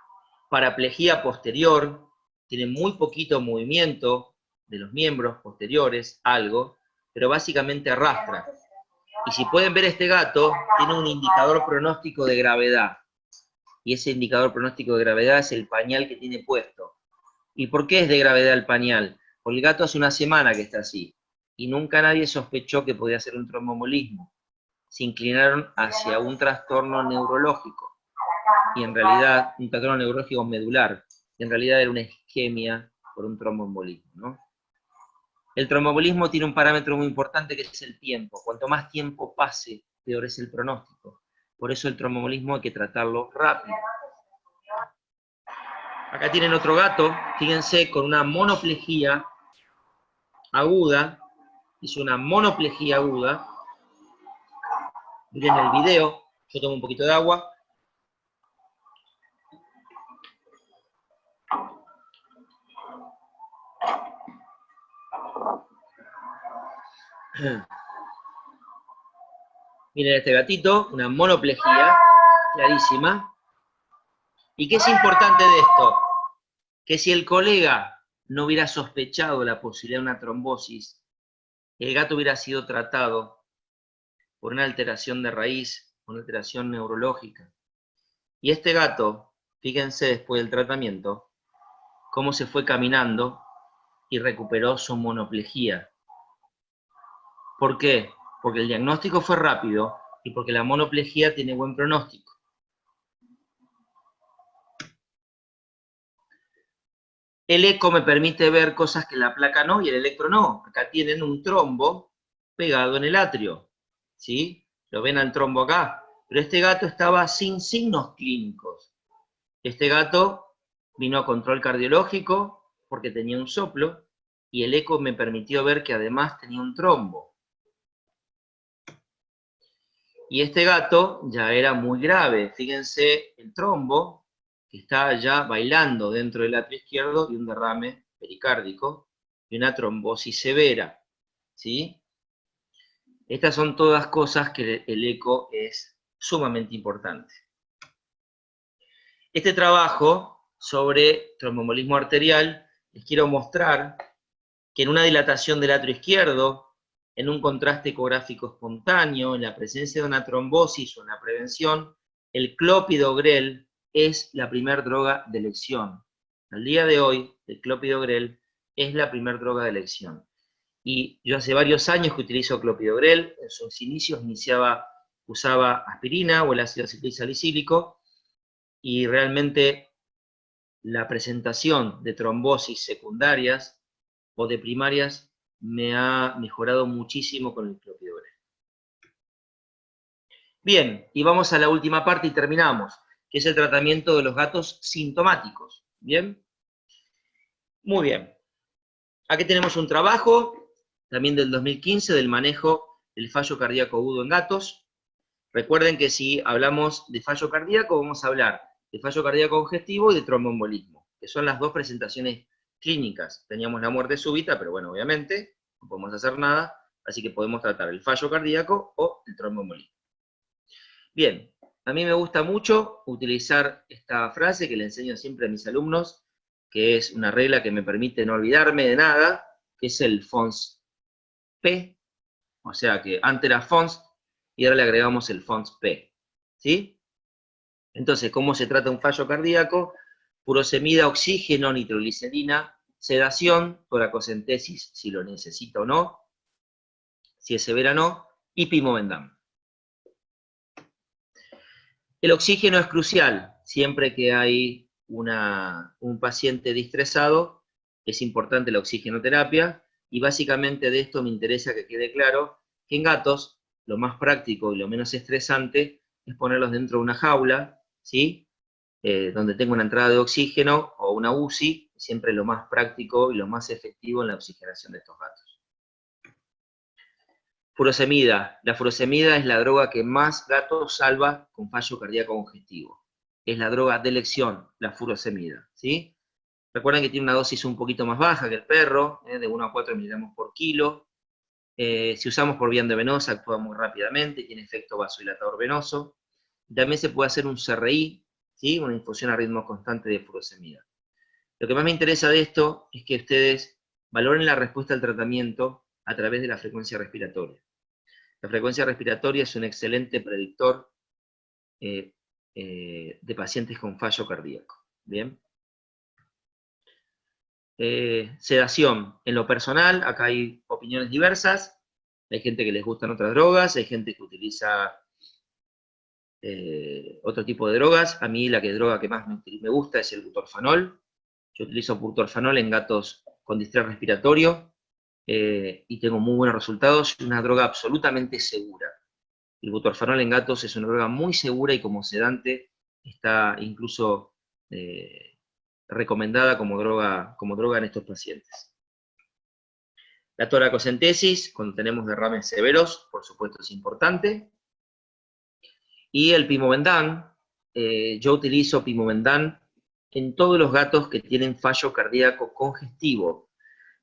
paraplegia posterior, tiene muy poquito movimiento de los miembros posteriores, algo, pero básicamente arrastra. Y si pueden ver, este gato tiene un indicador pronóstico de gravedad. Y ese indicador pronóstico de gravedad es el pañal que tiene puesto. ¿Y por qué es de gravedad el pañal? Porque el gato hace una semana que está así. Y nunca nadie sospechó que podía ser un tromboembolismo. Se inclinaron hacia un trastorno neurológico. Y en realidad, un trastorno neurológico medular. Y en realidad era una isquemia por un tromboembolismo, ¿no? El tromboembolismo tiene un parámetro muy importante que es el tiempo. Cuanto más tiempo pase, peor es el pronóstico. Por eso el tromboembolismo hay que tratarlo rápido. Acá tienen otro gato, fíjense, con una monoplegia aguda. Hizo una monoplegia aguda. Miren el video, yo tomo un poquito de agua. Miren este gatito, una monoplegia clarísima. ¿Y qué es importante de esto? Que si el colega no hubiera sospechado la posibilidad de una trombosis, el gato hubiera sido tratado por una alteración de raíz, una alteración neurológica. Y este gato, fíjense después del tratamiento, cómo se fue caminando y recuperó su monoplegia. ¿Por qué? Porque el diagnóstico fue rápido y porque la monoplegia tiene buen pronóstico. El eco me permite ver cosas que la placa no y el electro no. Acá tienen un trombo pegado en el atrio, ¿sí? Lo ven al trombo acá. Pero este gato estaba sin signos clínicos. Este gato vino a control cardiológico porque tenía un soplo y el eco me permitió ver que además tenía un trombo. Y este gato ya era muy grave. Fíjense el trombo que está ya bailando dentro del atrio izquierdo y un derrame pericárdico y una trombosis severa, ¿sí? Estas son todas cosas que el eco es sumamente importante. Este trabajo sobre tromboembolismo arterial, les quiero mostrar que en una dilatación del atrio izquierdo, en un contraste ecográfico espontáneo, en la presencia de una trombosis o en la prevención, el clopidogrel es la primera droga de elección. Al día de hoy, el clopidogrel es la primera droga de elección. Y yo hace varios años que utilizo clopidogrel, en sus inicios usaba aspirina o el ácido acetilsalicílico, y realmente la presentación de trombosis secundarias o de primarias me ha mejorado muchísimo con el clopidogrel. Bien, y vamos a la última parte y terminamos, que es el tratamiento de los gatos sintomáticos. ¿Bien? Muy bien. Aquí tenemos un trabajo, también del 2015, del manejo del fallo cardíaco agudo en gatos. Recuerden que si hablamos de fallo cardíaco, vamos a hablar de fallo cardíaco congestivo y de tromboembolismo, que son las dos presentaciones clínicas. Teníamos la muerte súbita, pero bueno, obviamente no podemos hacer nada, así que podemos tratar el fallo cardíaco o el tromboembolismo. Bien, a mí me gusta mucho utilizar esta frase que le enseño siempre a mis alumnos, que es una regla que me permite no olvidarme de nada, que es el FONS-P, o sea que antes era FONS y ahora le agregamos el FONS-P, ¿sí? Entonces, ¿cómo se trata un fallo cardíaco? furosemida, oxígeno, nitroglicerina, sedación, toracocentesis si lo necesita o no, si es severa o no, y pimovendam. El oxígeno es crucial, siempre que hay un paciente distresado, es importante la oxigenoterapia, y básicamente de esto me interesa que quede claro que en gatos lo más práctico y lo menos estresante es ponerlos dentro de una jaula, ¿sí? Donde tenga una entrada de oxígeno o una UCI, siempre lo más práctico y lo más efectivo en la oxigenación de estos gatos. Furosemida. La furosemida es la droga que más gatos salva con fallo cardíaco congestivo. Es la droga de elección, la furosemida, ¿sí? Recuerden que tiene una dosis un poquito más baja que el perro, de 1 a 4 miligramos por kilo. Si usamos por vía endovenosa, actúa muy rápidamente, tiene efecto vasodilatador venoso. También se puede hacer un CRI, ¿sí? Una infusión a ritmo constante de furosemida. Lo que más me interesa de esto es que ustedes valoren la respuesta al tratamiento a través de la frecuencia respiratoria. La frecuencia respiratoria es un excelente predictor de pacientes con fallo cardíaco. Bien. Sedación. En lo personal, acá hay opiniones diversas. Hay gente que les gustan otras drogas, hay gente que utiliza otro tipo de drogas. A mí la droga que más me gusta es el butorfanol. Yo utilizo butorfanol en gatos con distrés respiratorio y tengo muy buenos resultados. Es una droga absolutamente segura. El butorfanol en gatos es una droga muy segura y como sedante está incluso recomendada como droga en estos pacientes. La toracocentesis, cuando tenemos derrames severos, por supuesto es importante. Y el pimovendam, yo utilizo pimovendam en todos los gatos que tienen fallo cardíaco congestivo.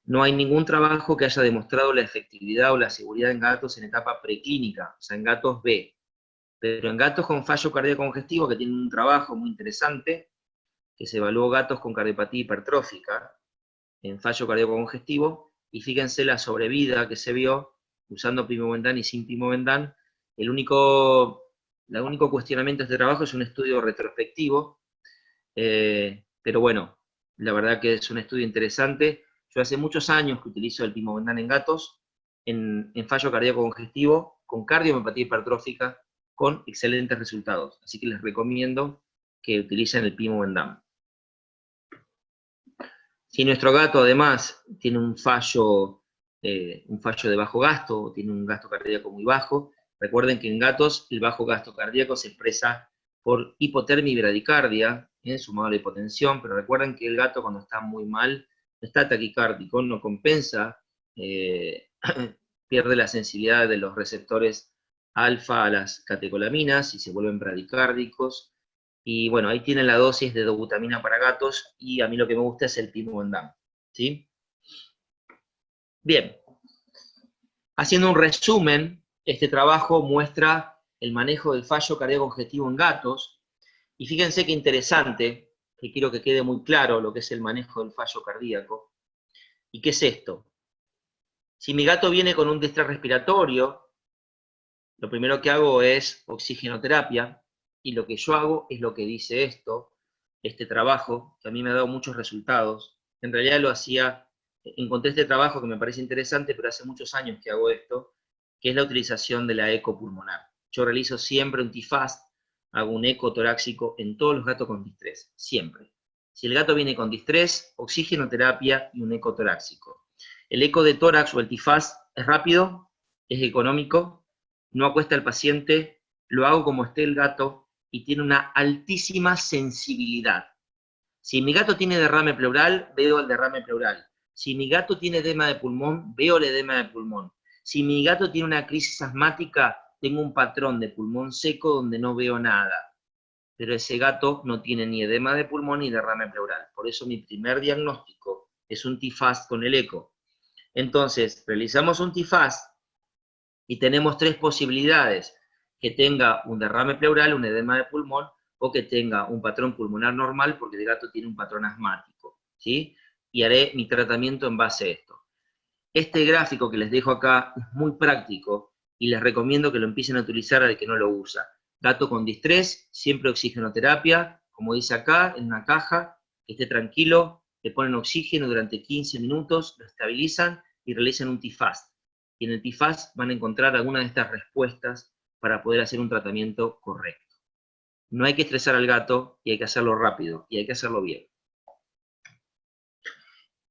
No hay ningún trabajo que haya demostrado la efectividad o la seguridad en gatos en etapa preclínica, o sea, en gatos B. Pero en gatos con fallo cardíaco congestivo, que tienen un trabajo muy interesante, que se evaluó gatos con cardiopatía hipertrófica en fallo cardíaco congestivo, y fíjense la sobrevida que se vio usando pimovendam y sin pimovendam. El único cuestionamiento de este trabajo es un estudio retrospectivo, pero bueno, la verdad que es un estudio interesante. Yo hace muchos años que utilizo el pimovendam en gatos, en fallo cardíaco congestivo, con cardiomiopatía hipertrófica, con excelentes resultados. Así que les recomiendo que utilicen el pimovendam. Si nuestro gato además tiene un fallo de bajo gasto, o tiene un gasto cardíaco muy bajo, recuerden que en gatos el bajo gasto cardíaco se expresa por hipotermia y bradicardia, sumado a la hipotensión, pero recuerden que el gato cuando está muy mal, está taquicárdico, no compensa, pierde la sensibilidad de los receptores alfa a las catecolaminas y se vuelven bradicárdicos. Y bueno, ahí tienen la dosis de dobutamina para gatos, y a mí lo que me gusta es el pimovendam, ¿sí? Bien, haciendo un resumen, este trabajo muestra el manejo del fallo cardíaco congestivo en gatos, y fíjense qué interesante, que quiero que quede muy claro lo que es el manejo del fallo cardíaco. ¿Y qué es esto? Si mi gato viene con un distrés respiratorio, lo primero que hago es oxigenoterapia, y lo que yo hago es lo que dice este trabajo, que a mí me ha dado muchos resultados. En realidad lo hacía, encontré este trabajo que me parece interesante, pero hace muchos años que hago esto, que es la utilización de la eco pulmonar. Yo realizo siempre un TIFAST, hago un eco torácico en todos los gatos con distrés, siempre. Si el gato viene con distrés, oxigenoterapia y un eco torácico. El eco de tórax o el TIFAST es rápido, es económico, no acuesta al paciente, lo hago como esté el gato y tiene una altísima sensibilidad. Si mi gato tiene derrame pleural, veo el derrame pleural. Si mi gato tiene edema de pulmón, veo el edema de pulmón. Si mi gato tiene una crisis asmática, tengo un patrón de pulmón seco donde no veo nada. Pero ese gato no tiene ni edema de pulmón ni derrame pleural. Por eso mi primer diagnóstico es un TIFAST con el eco. Entonces, realizamos un TIFAST y tenemos tres posibilidades: que tenga un derrame pleural, un edema de pulmón, o que tenga un patrón pulmonar normal porque el gato tiene un patrón asmático, ¿sí? Y haré mi tratamiento en base a esto. Este gráfico que les dejo acá es muy práctico y les recomiendo que lo empiecen a utilizar al que no lo usa. Gato con distrés, siempre oxigenoterapia, como dice acá, en una caja, que esté tranquilo, le ponen oxígeno durante 15 minutos, lo estabilizan y realizan un T-FAST. Y en el T-FAST van a encontrar algunas de estas respuestas para poder hacer un tratamiento correcto. No hay que estresar al gato y hay que hacerlo rápido y hay que hacerlo bien.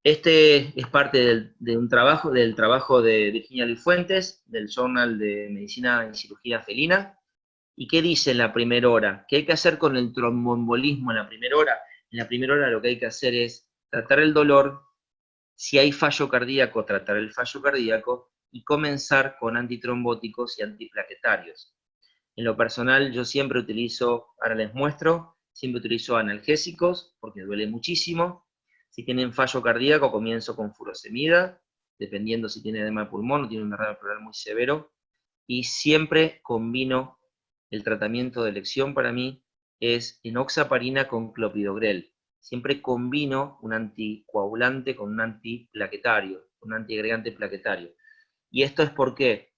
Este es parte del trabajo de Virginia Luis Fuentes, del Journal de Medicina y Cirugía Felina. ¿Y qué dice en la primera hora? ¿Qué hay que hacer con el tromboembolismo en la primera hora? En la primera hora lo que hay que hacer es tratar el dolor, si hay fallo cardíaco, tratar el fallo cardíaco y comenzar con antitrombóticos y antiplaquetarios. En lo personal yo siempre utilizo, ahora les muestro, siempre utilizo analgésicos porque duele muchísimo. Si tienen fallo cardíaco comienzo con furosemida, dependiendo si tiene edema de pulmón o tiene un derrame pleural muy severo. Y siempre combino el tratamiento de elección para mí es enoxaparina con clopidogrel. Siempre combino un anticoagulante con un antiplaquetario, un antiagregante plaquetario. Y esto es porque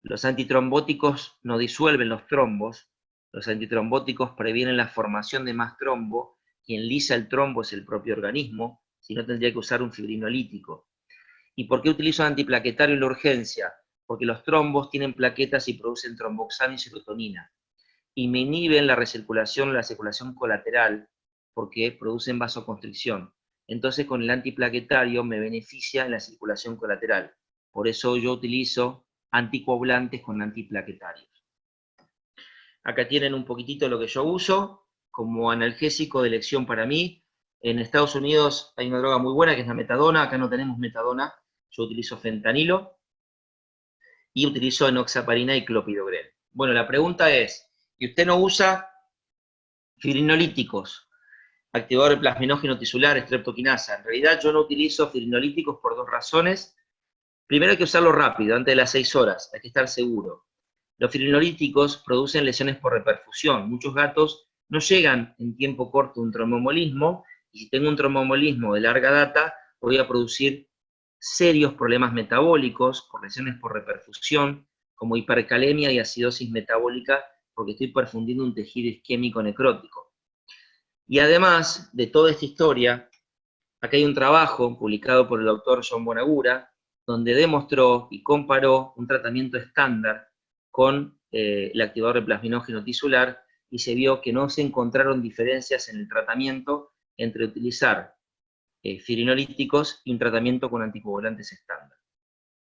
los antitrombóticos no disuelven los trombos, los antitrombóticos previenen la formación de más trombo, quien lisa el trombo es el propio organismo, si no tendría que usar un fibrinolítico. ¿Y por qué utilizo antiplaquetario en la urgencia? Porque los trombos tienen plaquetas y producen tromboxano y serotonina. Y me inhiben la circulación colateral, porque producen vasoconstricción. Entonces con el antiplaquetario me beneficia en la circulación colateral. Por eso yo utilizo anticoagulantes con antiplaquetarios. Acá tienen un poquitito lo que yo uso como analgésico de elección para mí. En Estados Unidos hay una droga muy buena que es la metadona. Acá no tenemos metadona. Yo utilizo fentanilo y utilizo enoxaparina y clopidogrel. Bueno, la pregunta es, ¿y usted no usa fibrinolíticos, activador de plasminógeno tisular, streptokinasa? En realidad yo no utilizo fibrinolíticos por dos razones. Primero hay que usarlo rápido, antes de las 6 horas, hay que estar seguro. Los fibrinolíticos producen lesiones por reperfusión. Muchos gatos no llegan en tiempo corto a un tromboembolismo, y si tengo un tromboembolismo de larga data, voy a producir serios problemas metabólicos por lesiones por reperfusión, como hipercalemia y acidosis metabólica, porque estoy perfundiendo un tejido isquémico necrótico. Y además de toda esta historia, acá hay un trabajo publicado por el doctor John Bonagura, donde demostró y comparó un tratamiento estándar con el activador de plasminógeno tisular, y se vio que no se encontraron diferencias en el tratamiento entre utilizar fibrinolíticos y un tratamiento con anticoagulantes estándar.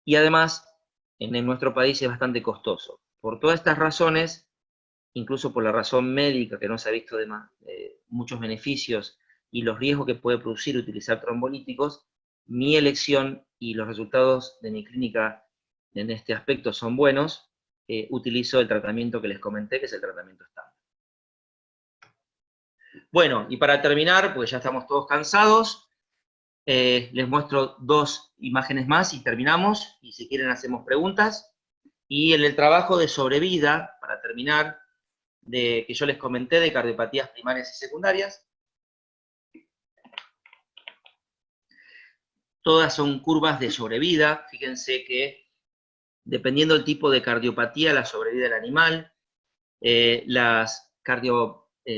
Y además, en nuestro país es bastante costoso. Por todas estas razones, incluso por la razón médica, que no se ha visto muchos beneficios y los riesgos que puede producir utilizar trombolíticos, mi elección y los resultados de mi clínica en este aspecto son buenos. Utilizo el tratamiento que les comenté, que es el tratamiento estándar. Bueno, y para terminar, porque ya estamos todos cansados, les muestro dos imágenes más y terminamos, y si quieren hacemos preguntas. Y en el trabajo de sobrevida, para terminar, que yo les comenté de cardiopatías primarias y secundarias, todas son curvas de sobrevida. Fíjense que dependiendo del tipo de cardiopatía, la sobrevida del animal, el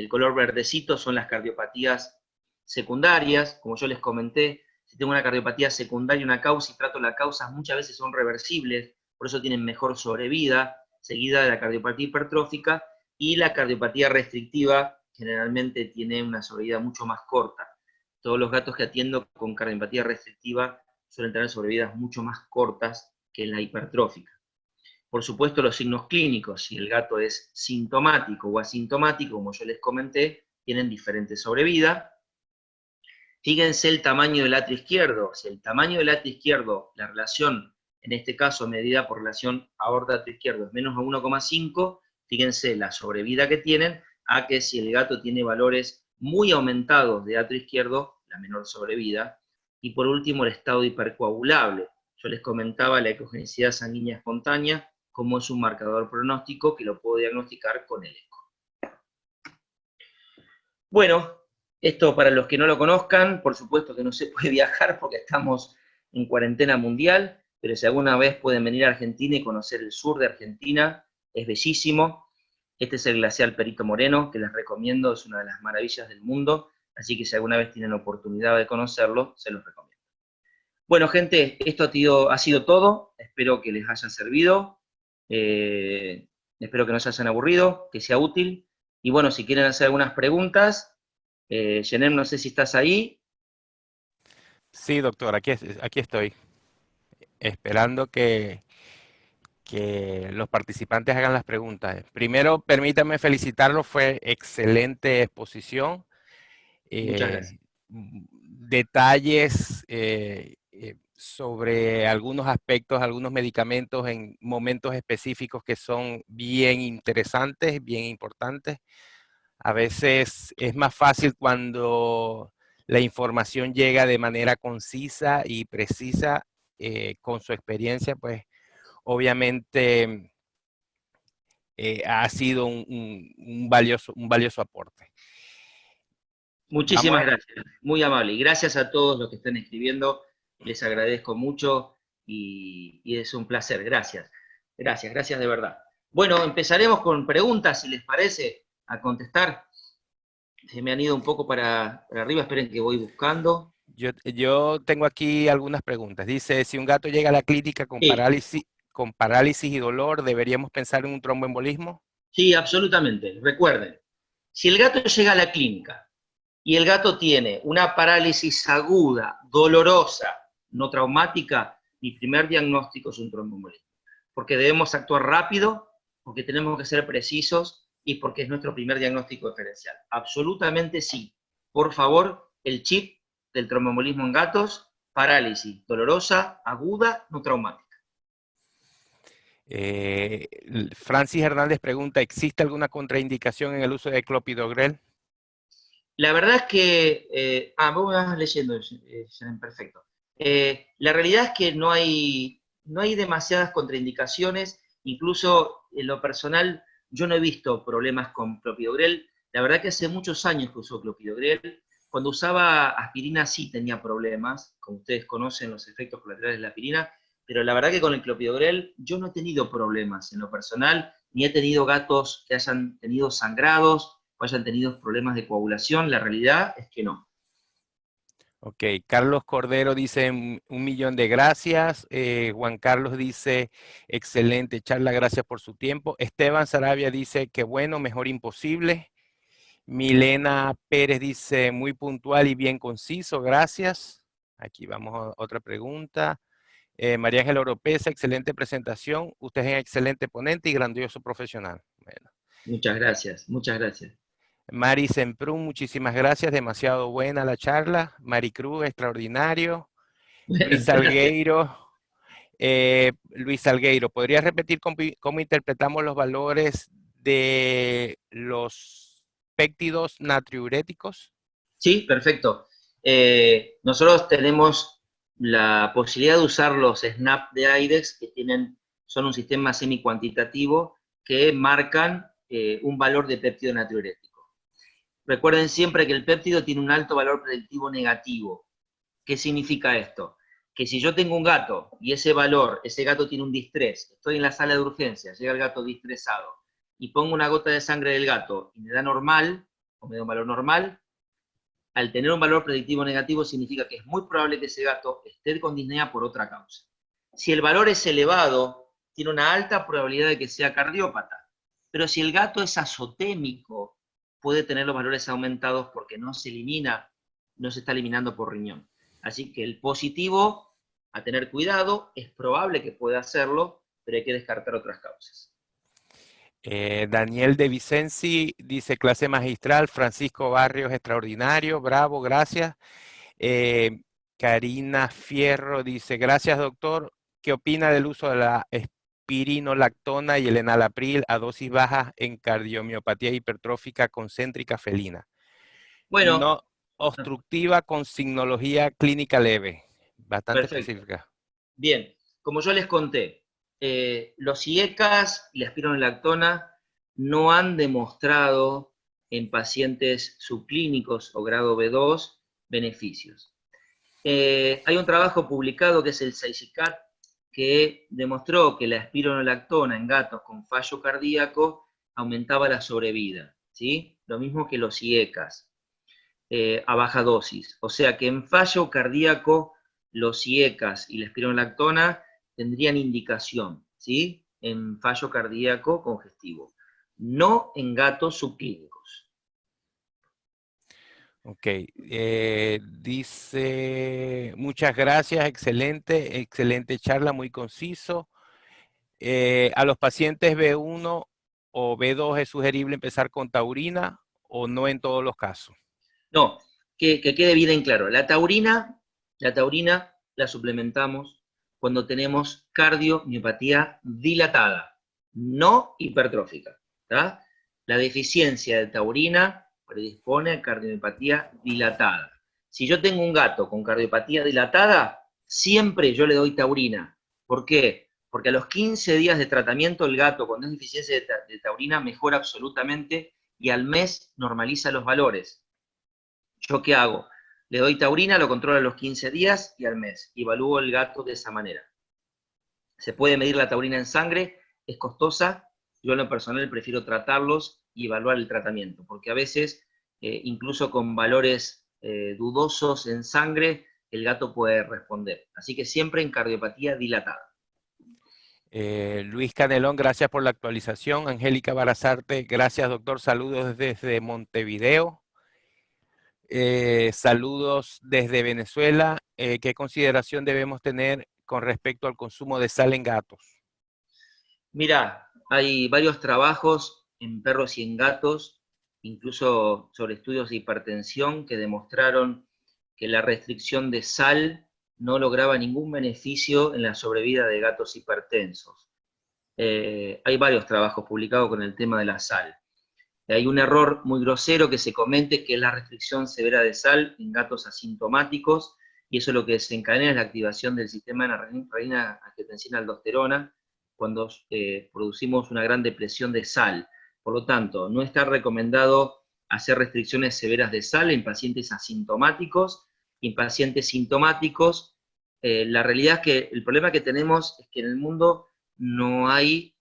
color verdecito son las cardiopatías secundarias. Como yo les comenté, si tengo una cardiopatía secundaria, una causa, y trato la causa, muchas veces son reversibles, por eso tienen mejor sobrevida, seguida de la cardiopatía hipertrófica, y la cardiopatía restrictiva generalmente tiene una sobrevida mucho más corta. Todos los gatos que atiendo con cardiopatía restrictiva suelen tener sobrevidas mucho más cortas que la hipertrófica. Por supuesto, los signos clínicos, si el gato es sintomático o asintomático, como yo les comenté, tienen diferente sobrevida. Fíjense el tamaño del atrio izquierdo. Si el tamaño del atrio izquierdo, la relación, en este caso medida por relación aorta-atrio izquierdo, es menos a 1,5, fíjense la sobrevida que tienen, a que si el gato tiene valores muy aumentados de atrio izquierdo, la menor sobrevida. Y por último, el estado hipercoagulable. Yo les comentaba la ecogenicidad sanguínea espontánea, como es un marcador pronóstico que lo puedo diagnosticar con el eco. Bueno, esto para los que no lo conozcan, por supuesto que no se puede viajar porque estamos en cuarentena mundial, pero si alguna vez pueden venir a Argentina y conocer el sur de Argentina, es bellísimo. Este es el glaciar Perito Moreno, que les recomiendo, es una de las maravillas del mundo. así que si alguna vez tienen la oportunidad de conocerlo, se los recomiendo. Bueno, gente, esto ha sido todo, espero que les haya servido, espero que no se hayan aburrido, que sea útil, y bueno, si quieren hacer algunas preguntas, Jenem, no sé si estás ahí. Sí, doctor, aquí estoy, esperando que los participantes hagan las preguntas. Primero, permítame felicitarlos, fue excelente exposición. Muchas gracias. Detalles sobre algunos aspectos, algunos medicamentos en momentos específicos que son bien interesantes, bien importantes. A veces es más fácil cuando la información llega de manera concisa y precisa, con su experiencia, pues obviamente ha sido un valioso aporte. Vamos Muchísimas a, gracias, muy amable. Y gracias a todos los que están escribiendo, les agradezco mucho y es un placer. Gracias, gracias, gracias de verdad. Bueno, empezaremos con preguntas, si les parece, a contestar. Se me han ido un poco para arriba, esperen que voy buscando. yo tengo aquí algunas preguntas. Dice, si un gato llega a la clínica Sí, con parálisis y dolor, ¿deberíamos pensar en un tromboembolismo? sí, absolutamente. Recuerden, si el gato llega a la clínica y el gato tiene una parálisis aguda, dolorosa, no traumática, mi primer diagnóstico es un tromboembolismo. Porque debemos actuar rápido, porque tenemos que ser precisos y porque es nuestro primer diagnóstico diferencial. Absolutamente sí. Por favor, el chip del tromboembolismo en gatos, parálisis dolorosa, aguda, no traumática. Francis Hernández pregunta, ¿existe alguna contraindicación en el uso de clopidogrel? La verdad es que, vos me vas leyendo, perfecto. La realidad es que no hay demasiadas contraindicaciones, incluso en lo personal yo no he visto problemas con clopidogrel. La verdad que hace muchos años que uso clopidogrel. Cuando usaba aspirina sí tenía problemas, como ustedes conocen los efectos colaterales de la aspirina, pero la verdad que con el clopidogrel yo no he tenido problemas en lo personal, ni he tenido gatos que hayan tenido sangrados, o hayan tenido problemas de coagulación, la realidad es que no. Ok, Carlos Cordero dice 1.000.000 de gracias. Juan Carlos dice, excelente charla, gracias por su tiempo. Esteban Sarabia dice, que bueno, mejor imposible. Milena Pérez dice, muy puntual y bien conciso, gracias. Aquí vamos a otra pregunta. María Ángela Oropesa, excelente presentación. Usted es un excelente ponente y grandioso profesional. Bueno. Muchas gracias, muchas gracias. Mari Semprún, muchísimas gracias, demasiado buena la charla. Maricruz, extraordinario. Bueno, Luis gracias. Salgueiro, ¿podrías repetir cómo interpretamos los valores de los péptidos natriuréticos? Sí, perfecto. Nosotros tenemos la posibilidad de usar los SNAP de AIDEX, que son un sistema semi-cuantitativo que marcan un valor de péptido natriurético. Recuerden siempre que el péptido tiene un alto valor predictivo negativo. ¿Qué significa esto? Que si yo tengo un gato y ese gato tiene un distrés, estoy en la sala de urgencias, llega el gato distresado, y pongo una gota de sangre del gato y me da normal, o me da un valor normal, al tener un valor predictivo negativo significa que es muy probable que ese gato esté con disnea por otra causa. Si el valor es elevado, tiene una alta probabilidad de que sea cardiópata. Pero si el gato es azotémico, puede tener los valores aumentados porque no se está eliminando por riñón. Así que el positivo, a tener cuidado, es probable que pueda hacerlo, pero hay que descartar otras causas. Daniel de Vicenzi dice, clase magistral. Francisco Barrios, extraordinario, bravo, gracias. Eh, Karina Fierro dice, gracias doctor. ¿Qué opina del uso de la espironolactona y el enalapril a dosis bajas en cardiomiopatía hipertrófica concéntrica felina? Bueno, No obstructiva con signología clínica leve. Bastante perfecto. específica. Bien, como yo les conté, los IECAS y la espironolactona no han demostrado en pacientes subclínicos o grado B2 beneficios. Hay un trabajo publicado que es el SEICICAT que demostró que la espironolactona en gatos con fallo cardíaco aumentaba la sobrevida, ¿sí? Lo mismo que los IECAS. a baja dosis. O sea que en fallo cardíaco, los IECAS y la espironolactona tendrían indicación, ¿sí? En fallo cardíaco congestivo, no en gatos subclínicos. Ok, dice, muchas gracias, excelente charla, muy conciso. A los pacientes B1 o B2 es sugerible empezar con taurina o no en todos los casos. No, que quede bien en claro. La taurina la suplementamos cuando tenemos cardiomiopatía dilatada, no hipertrófica. ¿Tá? La deficiencia de taurina predispone a cardiomiopatía dilatada. Si yo tengo un gato con cardiopatía dilatada, siempre yo le doy taurina. ¿Por qué? Porque a los 15 días de tratamiento el gato con deficiencia de taurina mejora absolutamente y al mes normaliza los valores. ¿Yo qué hago? Le doy taurina, lo controlo a los 15 días y al mes. Evalúo el gato de esa manera. Se puede medir la taurina en sangre, es costosa. Yo en lo personal prefiero tratarlos y evaluar el tratamiento, porque a veces, incluso con valores dudosos en sangre, el gato puede responder. Así que siempre en cardiopatía dilatada. Luis Canelón, gracias por la actualización. Angélica Barazarte, gracias doctor, saludos desde Montevideo. Saludos desde Venezuela. ¿Qué consideración debemos tener con respecto al consumo de sal en gatos? Mira, hay varios trabajos en perros y en gatos, incluso sobre estudios de hipertensión, que demostraron que la restricción de sal no lograba ningún beneficio en la sobrevida de gatos hipertensos. Hay varios trabajos publicados con el tema de la sal. Hay un error muy grosero que se comete, que es la restricción severa de sal en gatos asintomáticos, y eso lo que desencadena es la activación del sistema de la renina-angiotensina-aldosterona cuando producimos una gran depresión de sal. Por lo tanto, no está recomendado hacer restricciones severas de sal en pacientes asintomáticos y en pacientes sintomáticos. La realidad es que el problema que tenemos es que en el mundo no hay,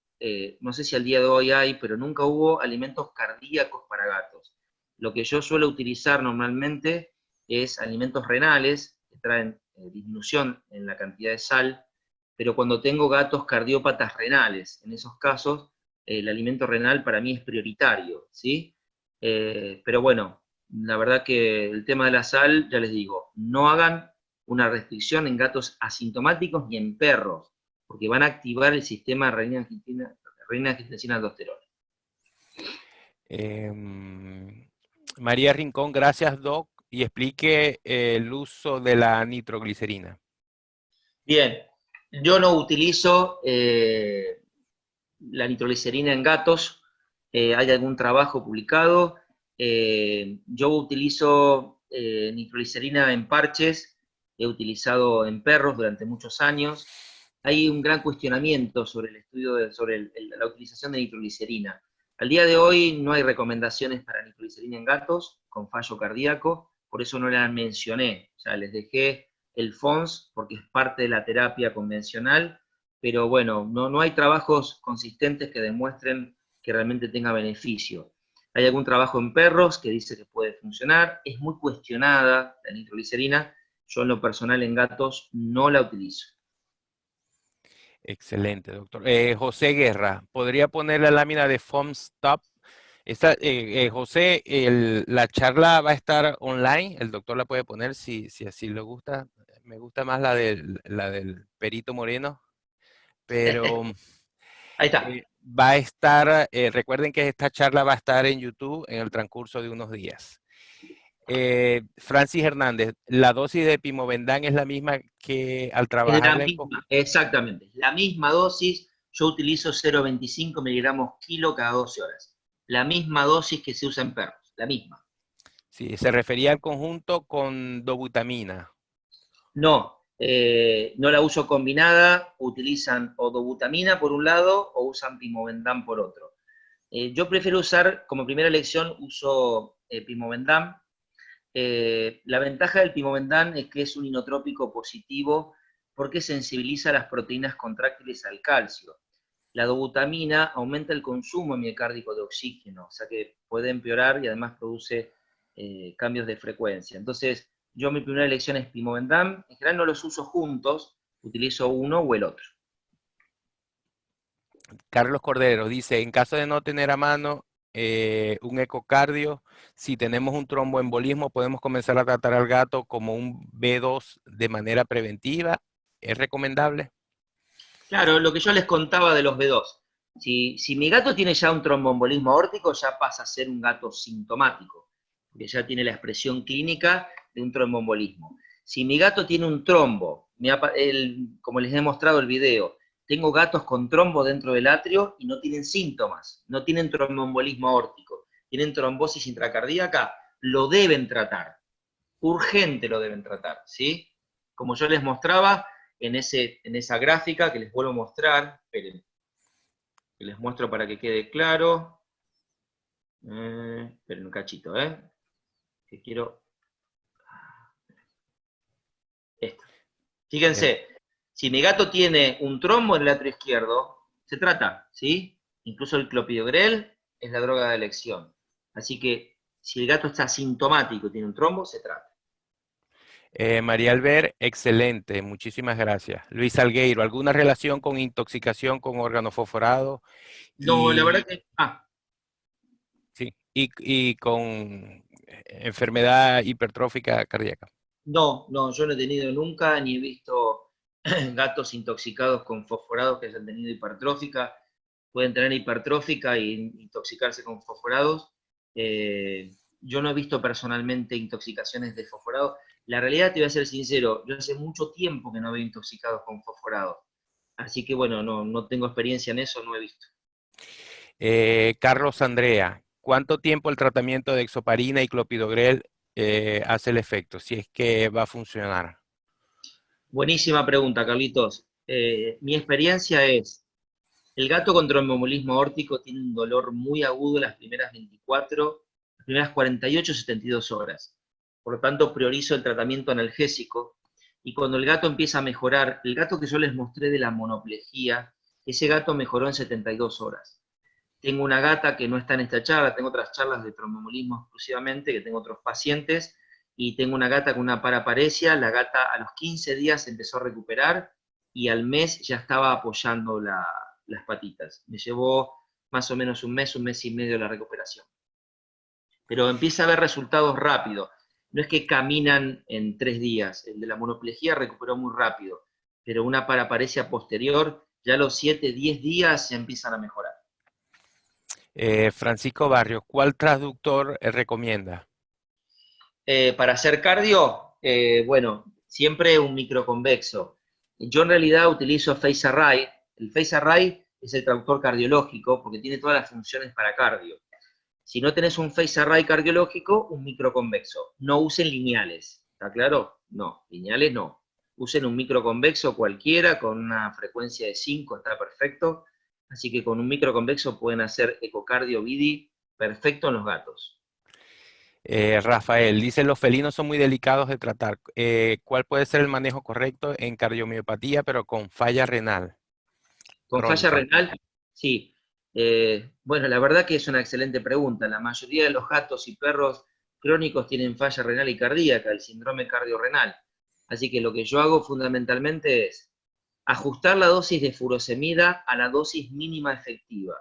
no sé si al día de hoy hay, pero nunca hubo alimentos cardíacos para gatos. Lo que yo suelo utilizar normalmente es alimentos renales, que traen disminución en la cantidad de sal, pero cuando tengo gatos cardiópatas renales, en esos casos, el alimento renal para mí es prioritario, ¿sí? Pero bueno, la verdad que el tema de la sal, ya les digo, no hagan una restricción en gatos asintomáticos ni en perros, porque van a activar el sistema renina-angiotensina-aldosterona. María Rincón, gracias Doc, y explique el uso de la nitroglicerina. Bien, yo no utilizo la nitroglicerina en gatos, hay algún trabajo publicado, yo utilizo nitroglicerina en parches, he utilizado en perros durante muchos años. Hay un gran cuestionamiento sobre el estudio, sobre la utilización de nitroglicerina. Al día de hoy no hay recomendaciones para nitroglicerina en gatos con fallo cardíaco, por eso no la mencioné, o sea, les dejé el FONS porque es parte de la terapia convencional, pero bueno, no hay trabajos consistentes que demuestren que realmente tenga beneficio. Hay algún trabajo en perros que dice que puede funcionar, es muy cuestionada la nitroglicerina, yo en lo personal en gatos no la utilizo. Excelente, doctor. José Guerra, ¿podría poner la lámina de foam stop? José, la charla va a estar online, el doctor la puede poner si así le gusta. Me gusta más la del Perito Moreno, pero Ahí está. va a estar, recuerden que esta charla va a estar en YouTube en el transcurso de unos días. Francis Hernández, ¿la dosis de Pimovendan es la misma que al Es la trabajarla en... misma, exactamente, la misma dosis, yo utilizo 0,25 miligramos kilo cada 12 horas. La misma dosis que se usa en perros, la misma. Sí, se refería al conjunto con dobutamina. No, no la uso combinada, utilizan o dobutamina por un lado o usan Pimovendan por otro. Yo prefiero usar, como primera elección, uso Pimovendan. La ventaja del Pimovendan es que es un inotrópico positivo porque sensibiliza las proteínas contráctiles al calcio. La dobutamina aumenta el consumo miocárdico de oxígeno, o sea que puede empeorar y además produce cambios de frecuencia. Entonces, yo mi primera elección es Pimovendan. En general no los uso juntos, utilizo uno o el otro. Carlos Cordero dice, en caso de no tener a mano un ecocardio, si tenemos un tromboembolismo, podemos comenzar a tratar al gato como un B2 de manera preventiva. ¿Es recomendable? Claro, lo que yo les contaba de los B2. Si mi gato tiene ya un tromboembolismo aórtico, ya pasa a ser un gato sintomático, porque ya tiene la expresión clínica de un tromboembolismo. Si mi gato tiene un trombo, como les he mostrado el video, tengo gatos con trombo dentro del atrio y no tienen síntomas, no tienen tromboembolismo aórtico, tienen trombosis intracardíaca, lo deben tratar, urgente lo deben tratar, ¿sí? Como yo les mostraba en esa gráfica que les vuelvo a mostrar, esperen, que les muestro para que quede claro. Esperen un cachito, que quiero... Esta. Fíjense, si mi gato tiene un trombo en el atrio izquierdo, se trata, ¿sí? Incluso el clopidogrel es la droga de elección. Así que si el gato está asintomático y tiene un trombo, se trata. María Albert, excelente, muchísimas gracias. Luis Salgueiro, ¿alguna relación con intoxicación con órgano fosforado No, la verdad y, que... sí, y con enfermedad hipertrófica cardíaca? No, yo no he tenido nunca, ni he visto gatos intoxicados con fosforados que hayan tenido hipertrófica. Pueden tener hipertrófica e intoxicarse con fosforados. Yo no he visto personalmente intoxicaciones de fosforados. La realidad, te voy a ser sincero, yo hace mucho tiempo que no veo intoxicados con fosforados. Así que bueno, no tengo experiencia en eso, no he visto. Carlos Andrea, ¿cuánto tiempo el tratamiento de exoparina y clopidogrel hace el efecto? Si es que va a funcionar. Buenísima pregunta, Carlitos. Mi experiencia es, el gato con tromboembolismo aórtico tiene un dolor muy agudo las primeras 48, 72 horas. Por lo tanto, priorizo el tratamiento analgésico. Y cuando el gato empieza a mejorar, el gato que yo les mostré de la monoplejía, ese gato mejoró en 72 horas. Tengo una gata que no está en esta charla, tengo otras charlas de tromboembolismo exclusivamente, que tengo otros pacientes, y tengo una gata con una paraparesia. La gata a los 15 días empezó a recuperar y al mes ya estaba apoyando las patitas. Me llevó más o menos un mes y medio la recuperación. Pero empieza a haber resultados rápidos. No es que caminan en 3 días. El de la monoplejía recuperó muy rápido, pero una paraparesia posterior, ya a los 7, 10 días ya empiezan a mejorar. Francisco Barrios, ¿cuál transductor recomienda? Para hacer cardio, bueno, siempre un microconvexo. Yo en realidad utilizo Face Array. El Face Array es el traductor cardiológico porque tiene todas las funciones para cardio. Si no tenés un Face Array cardiológico, un microconvexo. No usen lineales, ¿está claro? No, lineales no. Usen un microconvexo cualquiera con una frecuencia de 5, está perfecto. Así que con un microconvexo pueden hacer ecocardio BIDI perfecto en los gatos. Rafael, dice, los felinos son muy delicados de tratar. ¿Cuál puede ser el manejo correcto en cardiomiopatía, pero con falla renal Con falla crónica? renal, sí. Bueno, la verdad que es una excelente pregunta. La mayoría de los gatos y perros crónicos tienen falla renal y cardíaca, el síndrome cardiorrenal. Así que lo que yo hago fundamentalmente es ajustar la dosis de furosemida a la dosis mínima efectiva.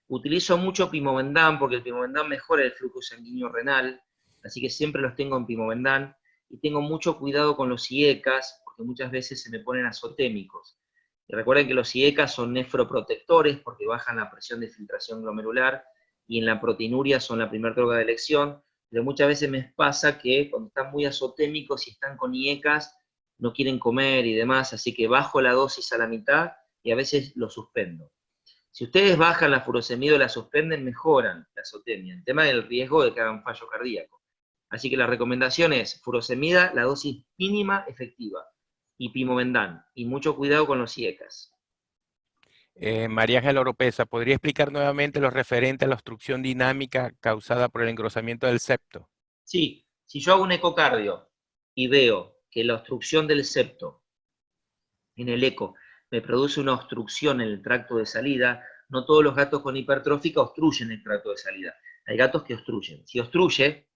Utilizo mucho Pimovendan porque el Pimovendan mejora el flujo sanguíneo renal, así que siempre los tengo en Pimovendan. Y tengo mucho cuidado con los IECAS porque muchas veces se me ponen azotémicos. Y recuerden que los IECAS son nefroprotectores porque bajan la presión de filtración glomerular y en la proteinuria son la primera droga de elección, pero muchas veces me pasa que cuando están muy azotémicos y están con IECAS no quieren comer y demás, así que bajo la dosis a la mitad y a veces lo suspendo. Si ustedes bajan la furosemida o la suspenden, mejoran la azotemia. El tema del riesgo de que hagan fallo cardíaco. Así que la recomendación es furosemida, la dosis mínima efectiva, y Pimovendan, y mucho cuidado con los IECAS. María Ángela Oropesa, ¿podría explicar nuevamente lo referente a la obstrucción dinámica causada por el engrosamiento del septo? Sí, si yo hago un ecocardio y veo que la obstrucción del septo en el eco me produce una obstrucción en el tracto de salida, no todos los gatos con hipertrófica obstruyen el tracto de salida. Hay gatos que obstruyen. Si obstruye,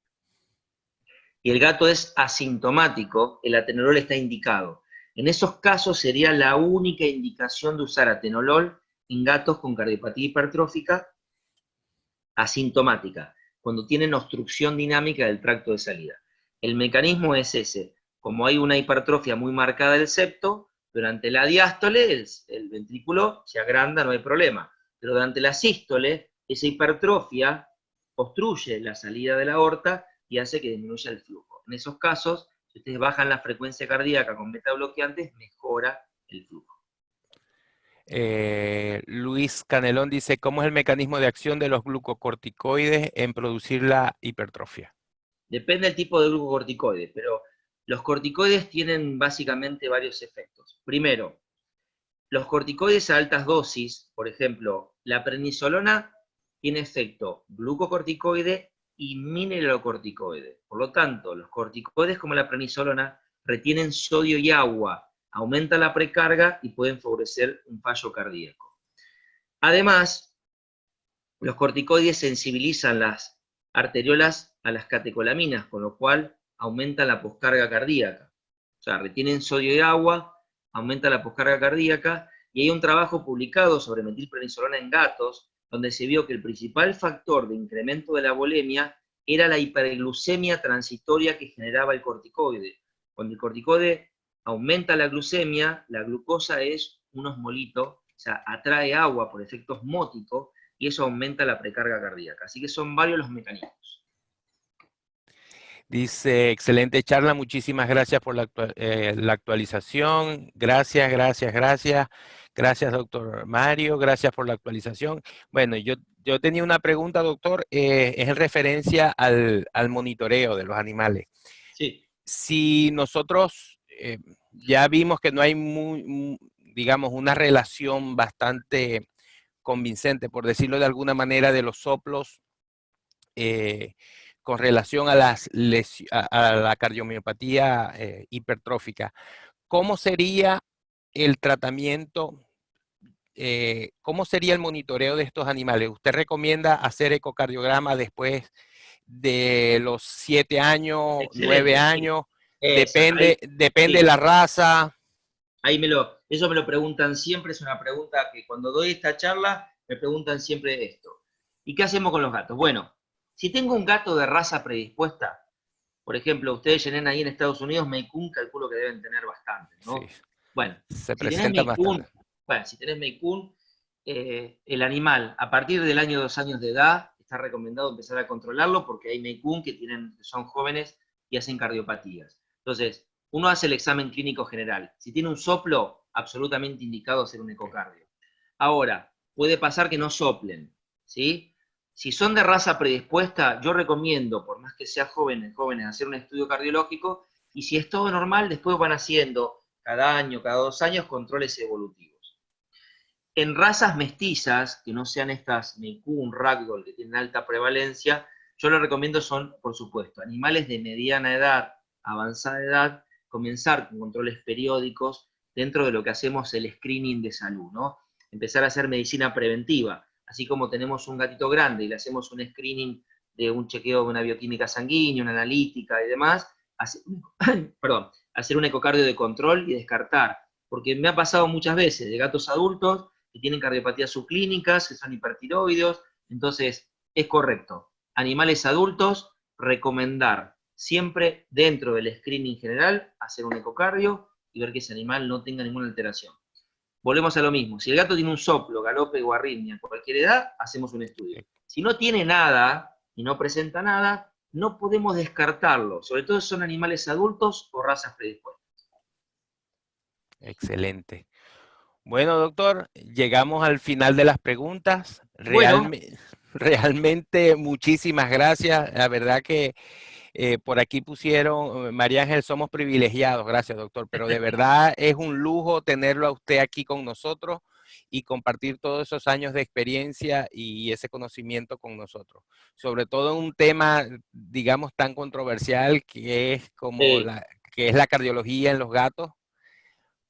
y el gato es asintomático, el atenolol está indicado. En esos casos sería la única indicación de usar atenolol en gatos con cardiopatía hipertrófica asintomática, cuando tienen obstrucción dinámica del tracto de salida. El mecanismo es ese. Como hay una hipertrofia muy marcada del septo, durante la diástole el ventrículo se agranda, no hay problema. Pero durante la sístole, esa hipertrofia obstruye la salida de la aorta y hace que disminuya el flujo. En esos casos, si ustedes bajan la frecuencia cardíaca con beta bloqueantes, mejora el flujo. Luis Canelón dice, ¿cómo es el mecanismo de acción de los glucocorticoides en producir la hipertrofia? Depende del tipo de glucocorticoide, pero los corticoides tienen básicamente varios efectos. Primero, los corticoides a altas dosis, por ejemplo, la prednisolona tiene efecto glucocorticoide y mineralocorticoide. Por lo tanto, los corticoides como la prednisolona retienen sodio y agua, aumenta la precarga y pueden favorecer un fallo cardíaco. Además, los corticoides sensibilizan las arteriolas a las catecolaminas, con lo cual aumenta la poscarga cardíaca. O sea, retienen sodio y agua, aumenta la poscarga cardíaca, y hay un trabajo publicado sobre metilprednisolona en gatos, donde se vio que el principal factor de incremento de la volemia era la hiperglucemia transitoria que generaba el corticoide. Cuando el corticoide aumenta la glucemia, la glucosa es un osmolito, o sea, atrae agua por efecto osmótico, y eso aumenta la precarga cardíaca. Así que son varios los mecanismos. Dice, excelente charla, muchísimas gracias por la actualización. Gracias, gracias, gracias. Gracias, doctor Mario, gracias por la actualización. Bueno, yo tenía una pregunta, doctor, es en referencia al monitoreo de los animales. Sí. Si nosotros ya vimos que no hay, digamos, una relación bastante convincente, por decirlo de alguna manera, de los soplos con relación a, a la cardiomiopatía hipertrófica. ¿Cómo sería el tratamiento? ¿Cómo sería el monitoreo de estos animales? ¿Usted recomienda hacer ecocardiograma después de los 7 años, 9 Excelente, sí. años? Ahí, Depende de sí. la raza. Eso me lo preguntan siempre, es una pregunta que cuando doy esta charla me preguntan siempre esto. ¿Y qué hacemos con los gatos? Bueno, si tengo un gato de raza predispuesta, por ejemplo, ustedes llenen ahí en Estados Unidos Maine Coon, calculo que deben tener bastantes, Sí, ¿no? Bueno, se si tenés presenta Maine Coon, bastante. bueno, si tenés Maine Coon, el animal a partir del año 2 años de edad está recomendado empezar a controlarlo porque hay Maine Coon que son jóvenes y hacen cardiopatías. Entonces, uno hace el examen clínico general. Si tiene un soplo, absolutamente indicado hacer un ecocardio. Ahora, puede pasar que no soplen, ¿sí? Si son de raza predispuesta, yo recomiendo, por más que sean jóvenes, hacer un estudio cardiológico, y si es todo normal, después van haciendo cada año, cada 2 años, controles evolutivos. En razas mestizas, que no sean estas Maine Coon, Ragdoll, que tienen alta prevalencia, yo lo recomiendo son, por supuesto, animales de mediana edad, avanzada edad, comenzar con controles periódicos dentro de lo que hacemos el screening de salud, ¿no? Empezar a hacer medicina preventiva, así como tenemos un gatito grande y le hacemos un screening de un chequeo de una bioquímica sanguínea, una analítica y demás, hacer un ecocardio de control y descartar, porque me ha pasado muchas veces de gatos adultos que tienen cardiopatías subclínicas, que son hipertiroideos, entonces es correcto. Animales adultos, recomendar siempre dentro del screening general hacer un ecocardio y ver que ese animal no tenga ninguna alteración. Volvemos a lo mismo, si el gato tiene un soplo, galope o arritmia a cualquier edad, hacemos un estudio. Si no tiene nada y no presenta nada, no podemos descartarlo, sobre todo si son animales adultos o razas predispuestas. Excelente. Bueno, doctor, llegamos al final de las preguntas. Bueno, Realmente muchísimas gracias. La verdad que por aquí pusieron, María Ángel, somos privilegiados, gracias, doctor, pero de verdad es un lujo tenerlo a usted aquí con nosotros y compartir todos esos años de experiencia y ese conocimiento con nosotros. Sobre todo en un tema, digamos, tan controversial que es como que es la cardiología en los gatos,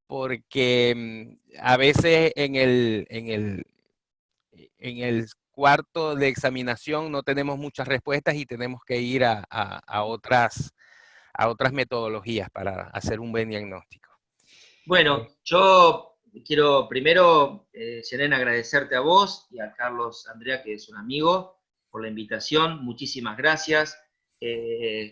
porque a veces en el cuarto de examinación no tenemos muchas respuestas y tenemos que ir a otras a otras metodologías para hacer un buen diagnóstico. Bueno, yo quiero primero, Yeren, agradecerte a vos y a Carlos Andrea, que es un amigo, por la invitación. Muchísimas gracias.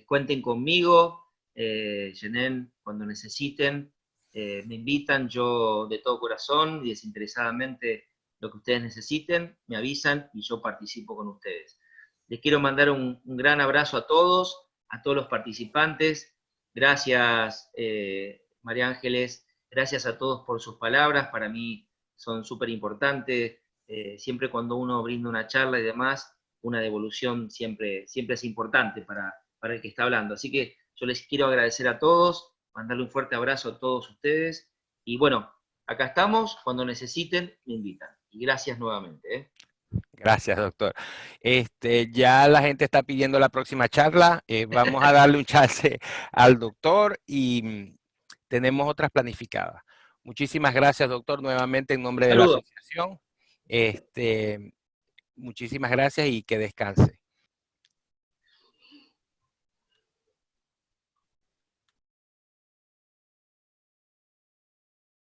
Cuenten conmigo, Yeren, cuando necesiten, me invitan, yo de todo corazón y desinteresadamente lo que ustedes necesiten, me avisan y yo participo con ustedes. Les quiero mandar un gran abrazo a todos los participantes. Gracias, María Ángeles. Gracias a todos por sus palabras, para mí son súper importantes. Siempre cuando uno brinda una charla y demás, una devolución siempre es importante para el que está hablando. Así que yo les quiero agradecer a todos, mandarle un fuerte abrazo a todos ustedes. Y bueno, acá estamos, cuando necesiten, me invitan. Y gracias nuevamente. Gracias, doctor. Ya la gente está pidiendo la próxima charla. Vamos a darle un chance al doctor y tenemos otras planificadas. Muchísimas gracias, doctor, nuevamente en nombre de la Saludos. asociación. Muchísimas gracias y que descanse.